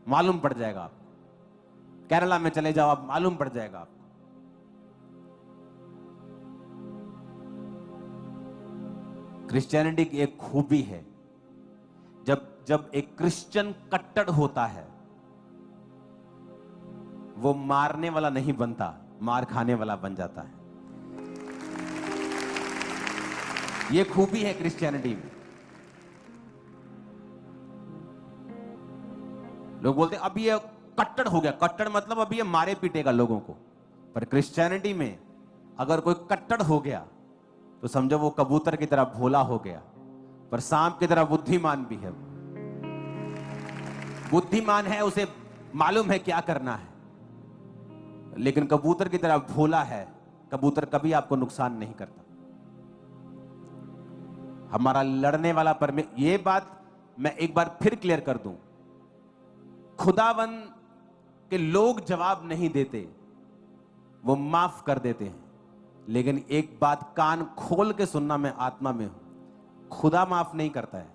मालूम पड़ जाएगा आपको। केरला में चले जाओ, आप मालूम पड़ जाएगा आपको। क्रिश्चियनिटी की एक खूबी है, जब एक क्रिश्चियन कट्टर होता है, वो मारने वाला नहीं बनता, मार खाने वाला बन जाता है। ये खूबी है क्रिश्चियनिटी में। लोग बोलते हैं अब ये कट्टर हो गया। कट्टर मतलब अब ये मारे पीटेगा लोगों को। पर क्रिश्चियनिटी में अगर कोई कट्टर हो गया तो समझो वो कबूतर की तरह भोला हो गया, पर सांप की तरह बुद्धिमान भी है। बुद्धिमान है, उसे मालूम है क्या करना है, लेकिन कबूतर की तरह भोला है। कबूतर कभी आपको नुकसान नहीं करता। हमारा लड़ने वाला ये बात मैं एक बार फिर क्लियर कर दूं, खुदावन के लोग जवाब नहीं देते, वो माफ कर देते हैं। लेकिन एक बात कान खोल के सुनना, मैं आत्मा में हूं, खुदा माफ नहीं करता है,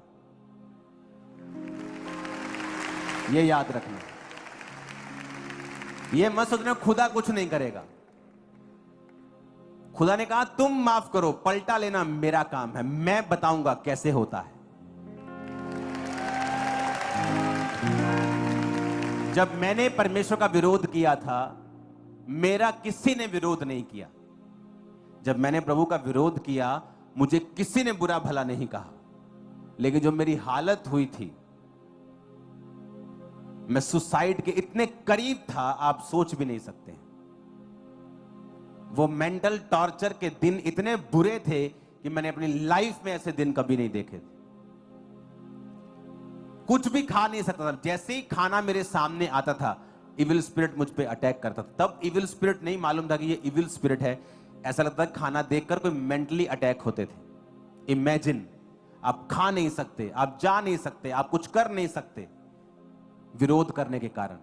ये याद रखना। ये मत सोचना खुदा कुछ नहीं करेगा। खुदा ने कहा तुम माफ करो, पलटा लेना मेरा काम है, मैं बताऊंगा कैसे होता है। जब मैंने परमेश्वर का विरोध किया था, मेरा किसी ने विरोध नहीं किया। जब मैंने प्रभु का विरोध किया, मुझे किसी ने बुरा भला नहीं कहा। लेकिन जो मेरी हालत हुई थी, मैं सुसाइड के इतने करीब था, आप सोच भी नहीं सकते। वो मेंटल टॉर्चर के दिन इतने बुरे थे कि मैंने अपनी लाइफ में ऐसे दिन कभी नहीं देखे थे। कुछ भी खा नहीं सकता था। जैसे ही खाना मेरे सामने आता था, इविल स्पिरिट मुझ पे अटैक करता था। तब इविल स्पिरिट नहीं मालूम था कि ये इविल स्पिरिट है। ऐसा लगता था खाना देखकर कोई मेंटली अटैक होते थे। इमेजिन, आप खा नहीं सकते, आप जा नहीं सकते, आप कुछ कर नहीं सकते, विरोध करने के कारण।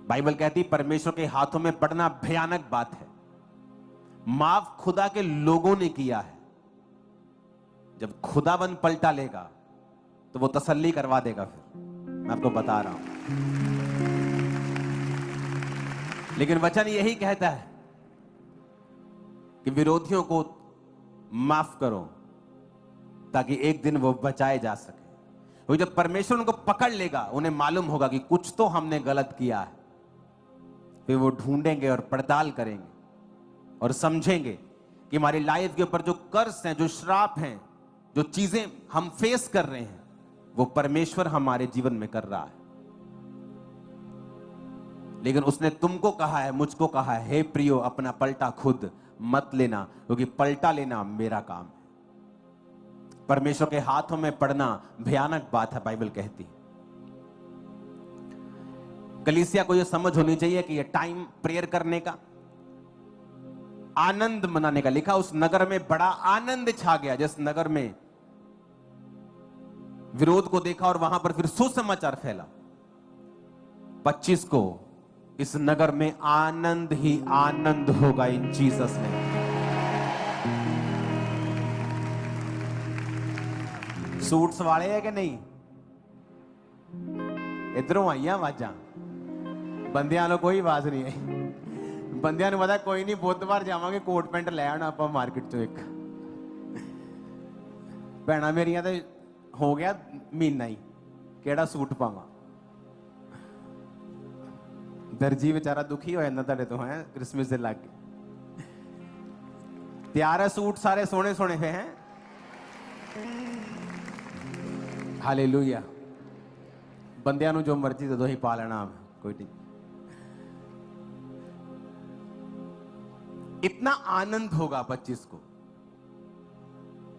बाइबल कहती परमेश्वर के हाथों में पड़ना भयानक बात है। माफ खुदा के लोगों ने किया है। जब खुदाबंद पलटा लेगा तो वो तसल्ली करवा देगा। फिर मैं आपको बता रहा हूं, लेकिन वचन यही कहता है कि विरोधियों को माफ करो ताकि एक दिन वो बचाए जा सके। वो जब परमेश्वर उनको पकड़ लेगा, उन्हें मालूम होगा कि कुछ तो हमने गलत किया है। फिर वो ढूंढेंगे और पड़ताल करेंगे और समझेंगे कि हमारी लाइफ के ऊपर जो कर्ज हैं, जो श्राप हैं, जो चीजें हम फेस कर रहे हैं, वो परमेश्वर हमारे जीवन में कर रहा है। लेकिन उसने तुमको कहा है, मुझको कहा है, हे प्रियो अपना पलटा खुद मत लेना, क्योंकि पलटा लेना मेरा काम है। परमेश्वर के हाथों में पड़ना भयानक बात है, बाइबल कहती है। कलीसिया को यह समझ होनी चाहिए कि यह टाइम प्रेयर करने का, आनंद मनाने का। लिखा उस नगर में बड़ा आनंद छा गया, जिस नगर में विरोध को देखा और वहां पर फिर सुसमाचार फैला। 25 को इस नगर में आनंद ही आनंद होगा इन जीसस ने। सूट्स वाले है कि नहीं? इधरों आई आवाजा, बंदियां लो कोई आवाज नहीं आई। बंदियां ने पता कोई नहीं, बुधवार जावांगे कोट पैंट ले आना आप मार्केट चो एक। भैणा मेरिया तो हो गया महीना ही, केड़ा सूट पावा। दर्जी बेचारा दुखी हो जाता तेरे तो है क्रिसमस से लग के। तैयार है सूट सारे सोने सोने पे हैं। हालेलुया। बंदियां नु जो मर्जी दे दो ही पा लेना, कोई नहीं। इतना आनंद होगा 25 को।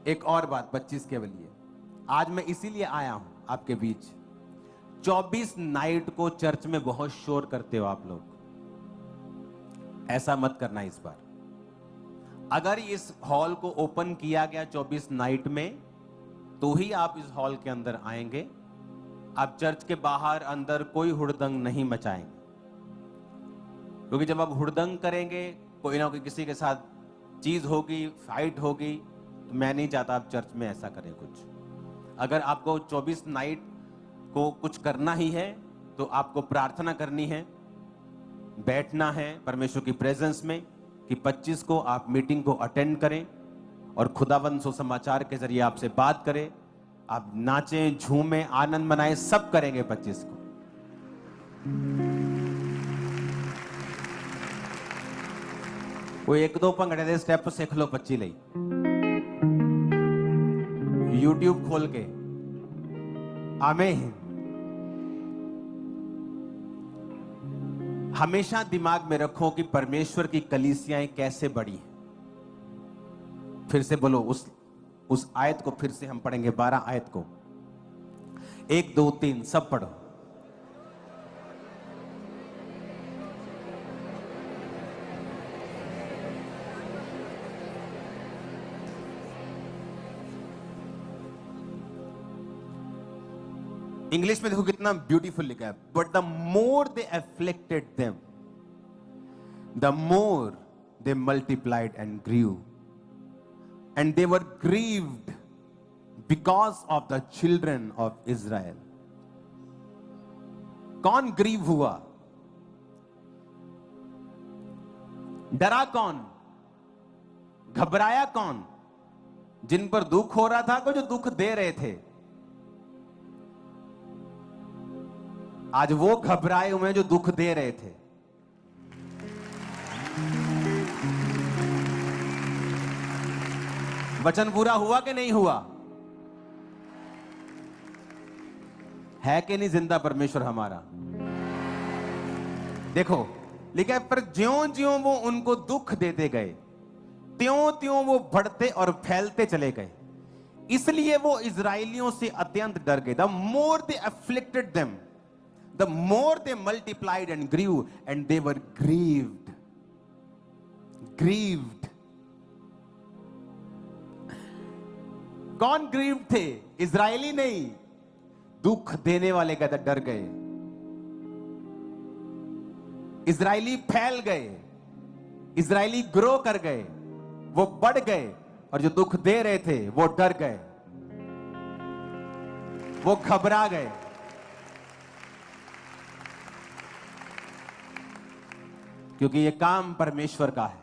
एक और बात 25 के लिए आज मैं इसीलिए आया हूं आपके बीच। 24 नाइट को चर्च में बहुत शोर करते हो आप लोग, ऐसा मत करना इस बार। अगर इस हॉल को ओपन किया गया 24 नाइट में, तो ही आप इस हॉल के अंदर आएंगे। आप चर्च के बाहर अंदर कोई हुड़दंग नहीं मचाएंगे, क्योंकि जब आप हुड़दंग करेंगे, कोई ना कोई किसी के साथ चीज होगी, फाइट होगी, तो मैं नहीं चाहता आप चर्च में ऐसा करें कुछ। अगर आपको 24 नाइट को कुछ करना ही है तो आपको प्रार्थना करनी है, बैठना है परमेश्वर की प्रेजेंस में कि 25 को आप मीटिंग को अटेंड करें और खुदावंद सुसमाचार के जरिए आपसे बात करें। आप नाचें, झूमें, आनंद मनाएं, सब करेंगे 25 को। वो एक दो भंगड़े दे स्टेप सीख लो 25 ਲਈ YouTube खोल के। आमीन। हमेशा दिमाग में रखो कि परमेश्वर की कलीसियाएं कैसे बड़ी हैं। फिर से बोलो, उस आयत को फिर से हम पढ़ेंगे, 12 आयत को। 1 2 3 सब पढ़ो। इंग्लिश में देखो कितना ब्यूटीफुल लिखा है। But the more they afflicted them, the more they multiplied and grieve, and they were grieved because of the children of Israel. कौन ग्रीव हुआ? डरा कौन? घबराया कौन? जिन पर दुख हो रहा था, को जो दुख दे रहे थे। आज वो घबराए हुए जो दुख दे रहे थे। वचन पूरा हुआ कि नहीं हुआ? है कि नहीं जिंदा परमेश्वर हमारा? देखो लिखा है, पर ज्यों ज्यों वो उनको दुख देते गए, त्यों त्यों वो बढ़ते और फैलते चले गए। इसलिए वो इजराइलियों से अत्यंत डर गए। The more they afflicted them, the more they multiplied and grew, and they were grieved. कौन ग्रीव थे? इजरायली नहीं, दुख देने वाले कहते डर गए। इजरायली फैल गए, इजरायली ग्रो कर गए, वो बढ़ गए, और जो दुख दे रहे थे वो डर गए, वो घबरा गए। क्योंकि ये काम परमेश्वर का है।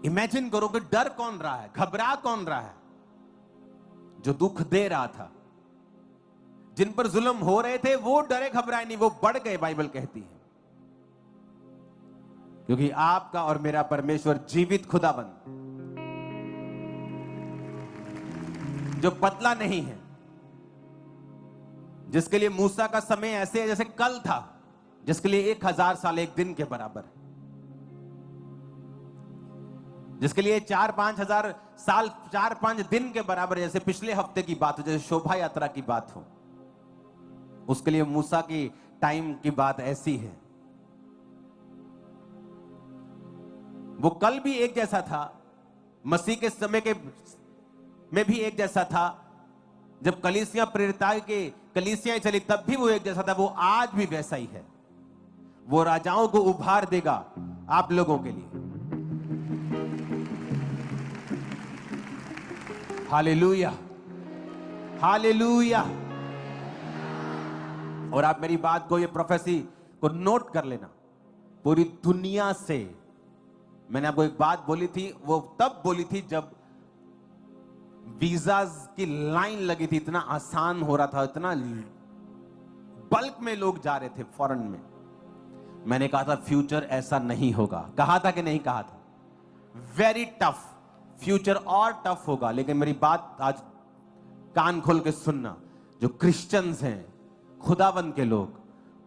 इमेजिन करो कि डर कौन रहा है, घबरा कौन रहा है? जो दुख दे रहा था, जिन पर जुल्म हो रहे थे, वो डरे घबराए नहीं, वो बढ़ गए, बाइबल कहती है। क्योंकि आपका और मेरा परमेश्वर जीवित खुदाबंद, जो बदला नहीं है, जिसके लिए मूसा का समय ऐसे है जैसे कल था, जिसके लिए 1000 साल एक दिन के बराबर है, जिसके लिए 4-5 हजार साल 4-5 दिन के बराबर, जैसे पिछले हफ्ते की बात हो, जैसे शोभा यात्रा की बात हो, उसके लिए मूसा की टाइम की बात ऐसी है। वो कल भी एक जैसा था, मसीह के समय के में भी एक जैसा था, जब कलीसियां प्रेरिताई के कलीसियां चली तब भी वो एक जैसा था, वो आज भी वैसा ही है। वो राजाओं को उभार देगा आप लोगों के लिए। Hallelujah, hallelujah. और आप मेरी बात को, ये प्रोफेसी को नोट कर लेना। पूरी दुनिया से, मैंने आपको एक बात बोली थी, वो तब बोली थी जब वीजाज की लाइन लगी थी, इतना आसान हो रहा था, इतना बल्क में लोग जा रहे थे फॉरेन में। मैंने कहा था फ्यूचर ऐसा नहीं होगा, कहा था कि नहीं कहा था? वेरी टफ फ्यूचर, और टफ होगा। लेकिन मेरी बात आज कान खोल के सुनना, जो क्रिश्चियंस हैं, खुदावंद के लोग,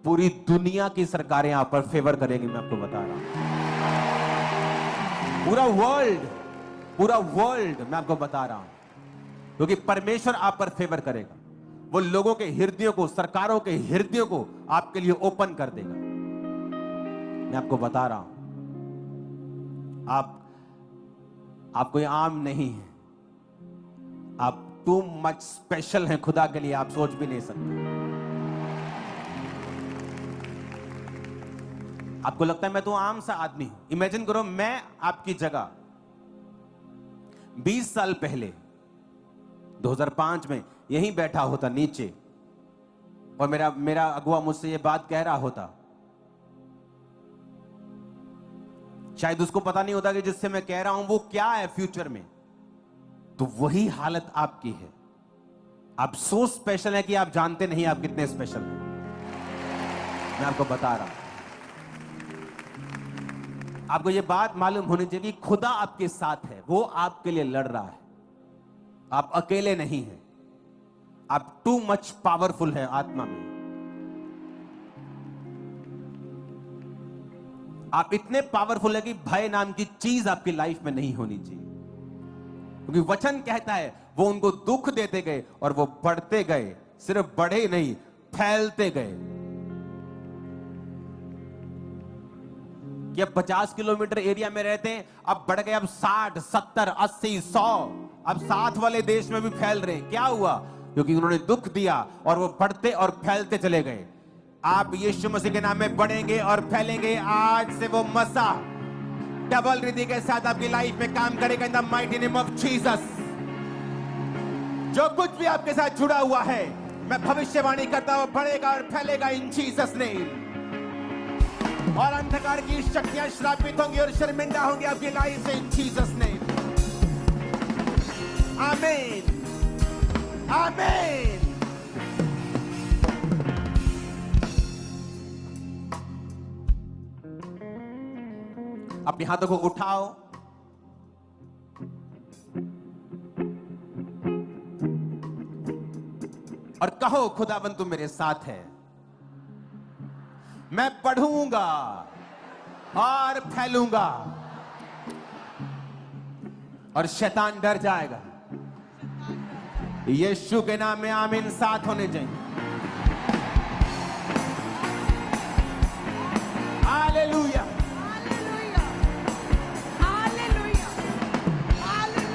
पूरी दुनिया की सरकारें आप पर फेवर करेंगी, मैं आपको बता रहा हूं। पूरा वर्ल्ड मैं आपको बता रहा हूं, क्योंकि परमेश्वर आप पर फेवर करेगा। वो लोगों के हृदयों को, सरकारों के हृदयों को आपके लिए ओपन कर देगा। मैं आपको बता रहा हूं, आप कोई आम नहीं है, आप टू मच स्पेशल हैं खुदा के लिए, आप सोच भी नहीं सकते। आपको लगता है मैं तो आम सा आदमी हूं। इमेजिन करो, मैं आपकी जगह 20 साल पहले 2005 में यहीं बैठा होता नीचे, और मेरा अगुआ मुझसे ये बात कह रहा होता, शायद उसको पता नहीं होता कि जिससे मैं कह रहा हूं वो क्या है फ्यूचर में। तो वही हालत आपकी है। आप सो स्पेशल है कि आप जानते नहीं आप कितने स्पेशल हैं। मैं आपको बता रहा हूं, आपको ये बात मालूम होनी चाहिए कि खुदा आपके साथ है, वो आपके लिए लड़ रहा है। आप अकेले नहीं हैं, आप टू मच पावरफुल है आत्मा में। आप इतने पावरफुल है कि भय नाम की चीज आपकी लाइफ में नहीं होनी चाहिए, क्योंकि वचन कहता है वो उनको दुख देते गए और वो बढ़ते गए, सिर्फ बढ़े नहीं, फैलते गए। कि अब 50 किलोमीटर एरिया में रहते हैं, अब बढ़ गए, अब 60, 70, 80, 100, अब 60 वाले देश में भी फैल रहे हैं। क्या हुआ? क्योंकि उन्होंने दुख दिया और वो बढ़ते और फैलते चले गए। आप यीशु मसीह के नाम में बढ़ेंगे और फैलेंगे। आज से वो मसा डबल रिद्धि के साथ आपकी लाइफ में काम करेगा in the mighty name of Jesus. जो कुछ भी आपके साथ जुड़ा हुआ है, मैं भविष्यवाणी करता हूं, बढ़ेगा और फैलेगा इन जीसस नेम। और अंधकार की शक्तियां श्रापित होंगी और शर्मिंदा होंगी आपकी लाइफ से इन जीसस नेम। आमीन, आमीन। अपने हाथों को उठाओ और कहो, खुदाबंद तू मेरे साथ है, मैं बढ़ूंगा और फैलूंगा और शैतान डर जाएगा। यीशु के नाम में आमीन। साथ होने चाहिए। Hallelujah, hallelujah, hallelujah, hallelujah.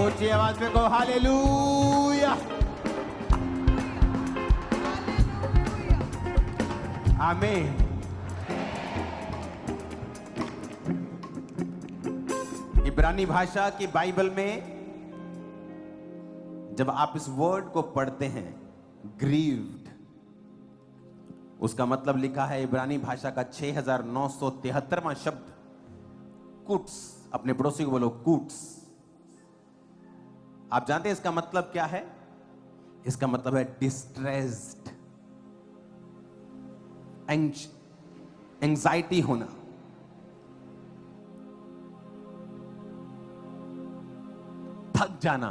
ऊंची आवाज में कहो हालेलुया। आमीन। इब्रानी भाषा की बाइबल में जब आप इस वर्ड को पढ़ते हैं ग्रीव्ड, उसका मतलब लिखा है इब्रानी भाषा का 6973वां शब्द कुट्स। अपने पड़ोसी को बोलो कुट्स। आप जानते हैं इसका मतलब क्या है? इसका मतलब है डिस्ट्रेस्ड, एंजाइटी होना, थक जाना।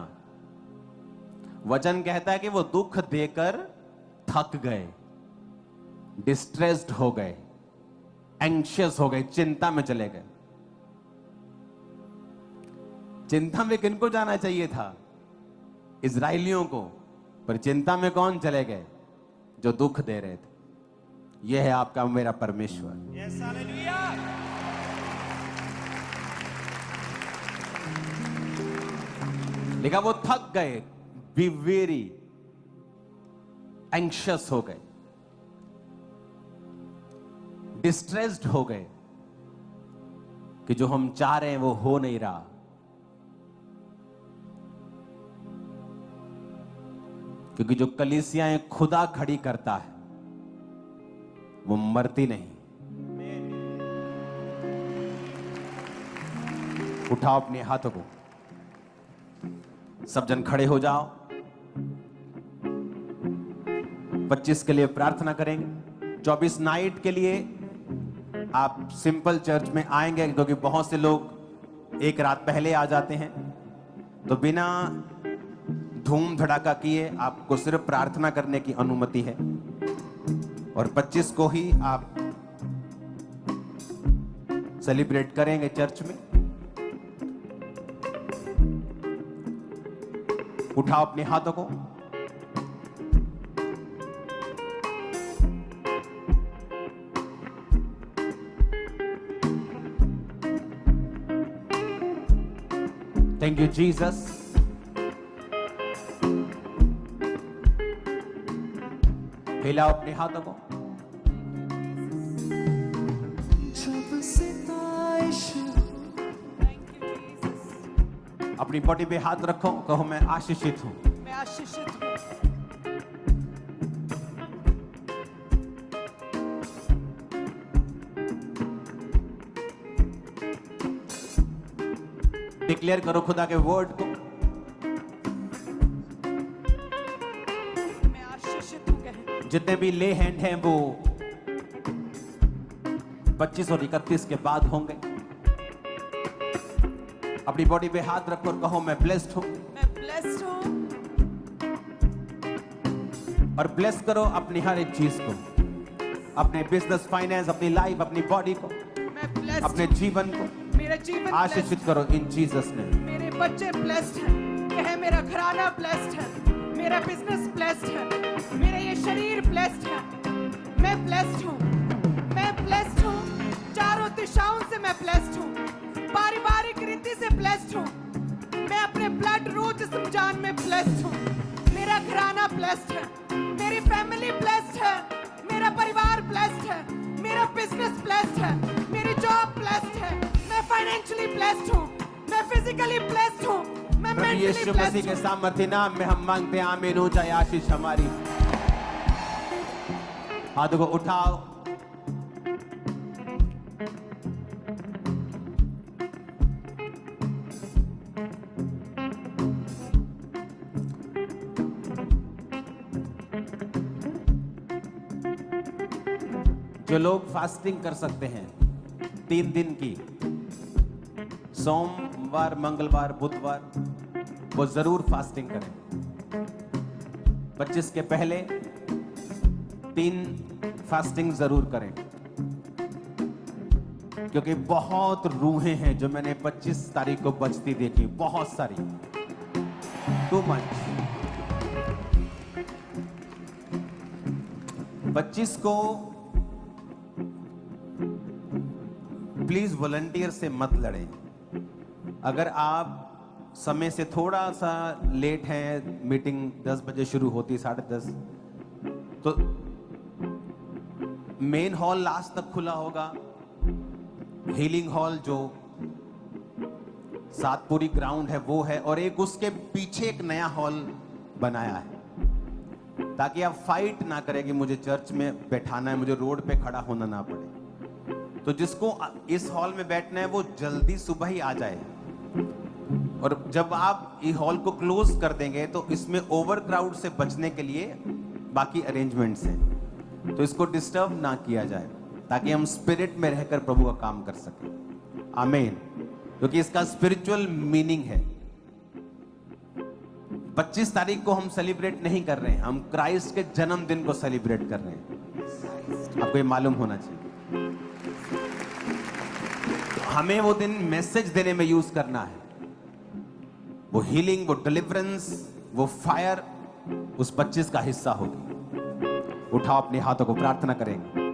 वचन कहता है कि वो दुख देकर थक गए, डिस्ट्रेस्ड हो गए, एंग्शियस हो गए, चिंता में चले गए। चिंता में किनको जाना चाहिए था? इजराइलियों को। पर चिंता में कौन चले गए? जो दुख दे रहे थे। यह है आपका मेरा परमेश्वर। Yes hallelujah. लिखा वो थक गए, बी वेरी, एंग्शियस हो गए, डिस्ट्रेस्ड हो गए कि जो हम चाह रहे हैं वो हो नहीं रहा। क्योंकि जो कलीसियाएं खुदा खड़ी करता है वो मरती नहीं। उठाओ अपने हाथों को, सब जन खड़े हो जाओ। 25 के लिए प्रार्थना करेंगे। 24 नाइट के लिए आप सिंपल चर्च में आएंगे, क्योंकि बहुत से लोग एक रात पहले आ जाते हैं। तो बिना धूम धड़ाका किए आपको सिर्फ प्रार्थना करने की अनुमति है। और 25 को ही आप सेलिब्रेट करेंगे चर्च में। उठाओ अपने हाथों को। Thank you Jesus. हिलाओ अपने हाथों को। जब सितारे अपनी बॉडी पे हाथ रखो, कहो मैं आशीषित हूं। मैं आशीषित हूँ। डिक्लेयर करो खुदा के वर्ड को। मैं आशीषित हूँ कहे। जितने भी ले हैंड हैं वो 25 और 31 के बाद होंगे। अपनी बॉडी पे हाथ रखो और कहो मैं ब्लेस्ड हूं। मैं ब्लेस्ड हूँ। और ब्लेस करो अपनी हर एक चीज को, अपने बिजनेस, फाइनेंस, अपनी लाइफ, अपनी बॉडी को, मैं ब्लेस्ड अपने जीवन को मेरा जीवन आशीषित करो इन जीसस ने। मेरे बच्चे ब्लेस्ड हैं। कहे मेरा घराना ब्लेस्ड है। मेरा बिजनेस ब्लेस्ड है। मेरा ये शरीर ब्लेस्ड है। मैं ब्लेस्ड हूँ। मैं ब्लेस्ड हूँ। चारों दिशाओं से मैं ब्लेस्ड हूँ। पारिवारिक रीति से ब्लेस्ड हूँ। मैं अपने ब्लड रूह जिस्म जान में ब्लेस्ड हूँ। मेरा घराना ब्लेस्ड है। मेरी फैमिली ब्लेस्ड है। मेरा परिवार ब्लेस्ड है। मेरा बिजनेस ब्लेस्ड है। मेरी जॉब ब्लेस्ड है। मैं फाइनेंशियली ब्लेस्ड हूँ। मैं फिजिकली ब्लेस्ड हूँ। मैं प्रभु मेंटली यीशु ब्लेस्ड मसीह के हूँ। सामर्थ्य नाम में हम मांगते हैं आमीन। हो जाए आशीष हमारी। हाथों को उठाओ। जो लोग फास्टिंग कर सकते हैं 3 दिन की, सोमवार, मंगलवार, बुधवार, वो जरूर फास्टिंग करें। 25 के पहले 3 फास्टिंग जरूर करें, क्योंकि बहुत रूहें हैं जो मैंने 25 तारीख को बचती देखी, बहुत सारी, टू मच। 25 को प्लीज वॉलंटियर से मत लड़ें। अगर आप समय से थोड़ा सा लेट हैं, मीटिंग 10 बजे शुरू होती, 10:30, तो मेन हॉल लास्ट तक खुला होगा। हीलिंग हॉल जो सातपुरी ग्राउंड है वो है, और एक उसके पीछे एक नया हॉल बनाया है, ताकि आप फाइट ना करें कि मुझे चर्च में बैठाना है, मुझे रोड पे खड़ा होना ना पड़े। तो जिसको इस हॉल में बैठना है वो जल्दी सुबह ही आ जाए, और जब आप ये हॉल को क्लोज कर देंगे तो इसमें ओवर क्राउड से बचने के लिए बाकी अरेंजमेंट्स हैं, तो इसको डिस्टर्ब ना किया जाए, ताकि हम स्पिरिट में रहकर प्रभु का काम कर सकें। आमीन। क्योंकि इसका स्पिरिचुअल मीनिंग है। 25 तारीख को हम सेलिब्रेट नहीं कर रहे हैं, हम क्राइस्ट के जन्मदिन को सेलिब्रेट कर रहे हैं। आपको ये मालूम होना चाहिए। हमें वो दिन मैसेज देने में यूज करना है। वो हीलिंग, वो डिलीवरेंस, वो फायर उस 25 का हिस्सा होगी। उठाओ अपने हाथों को, प्रार्थना करेंगे।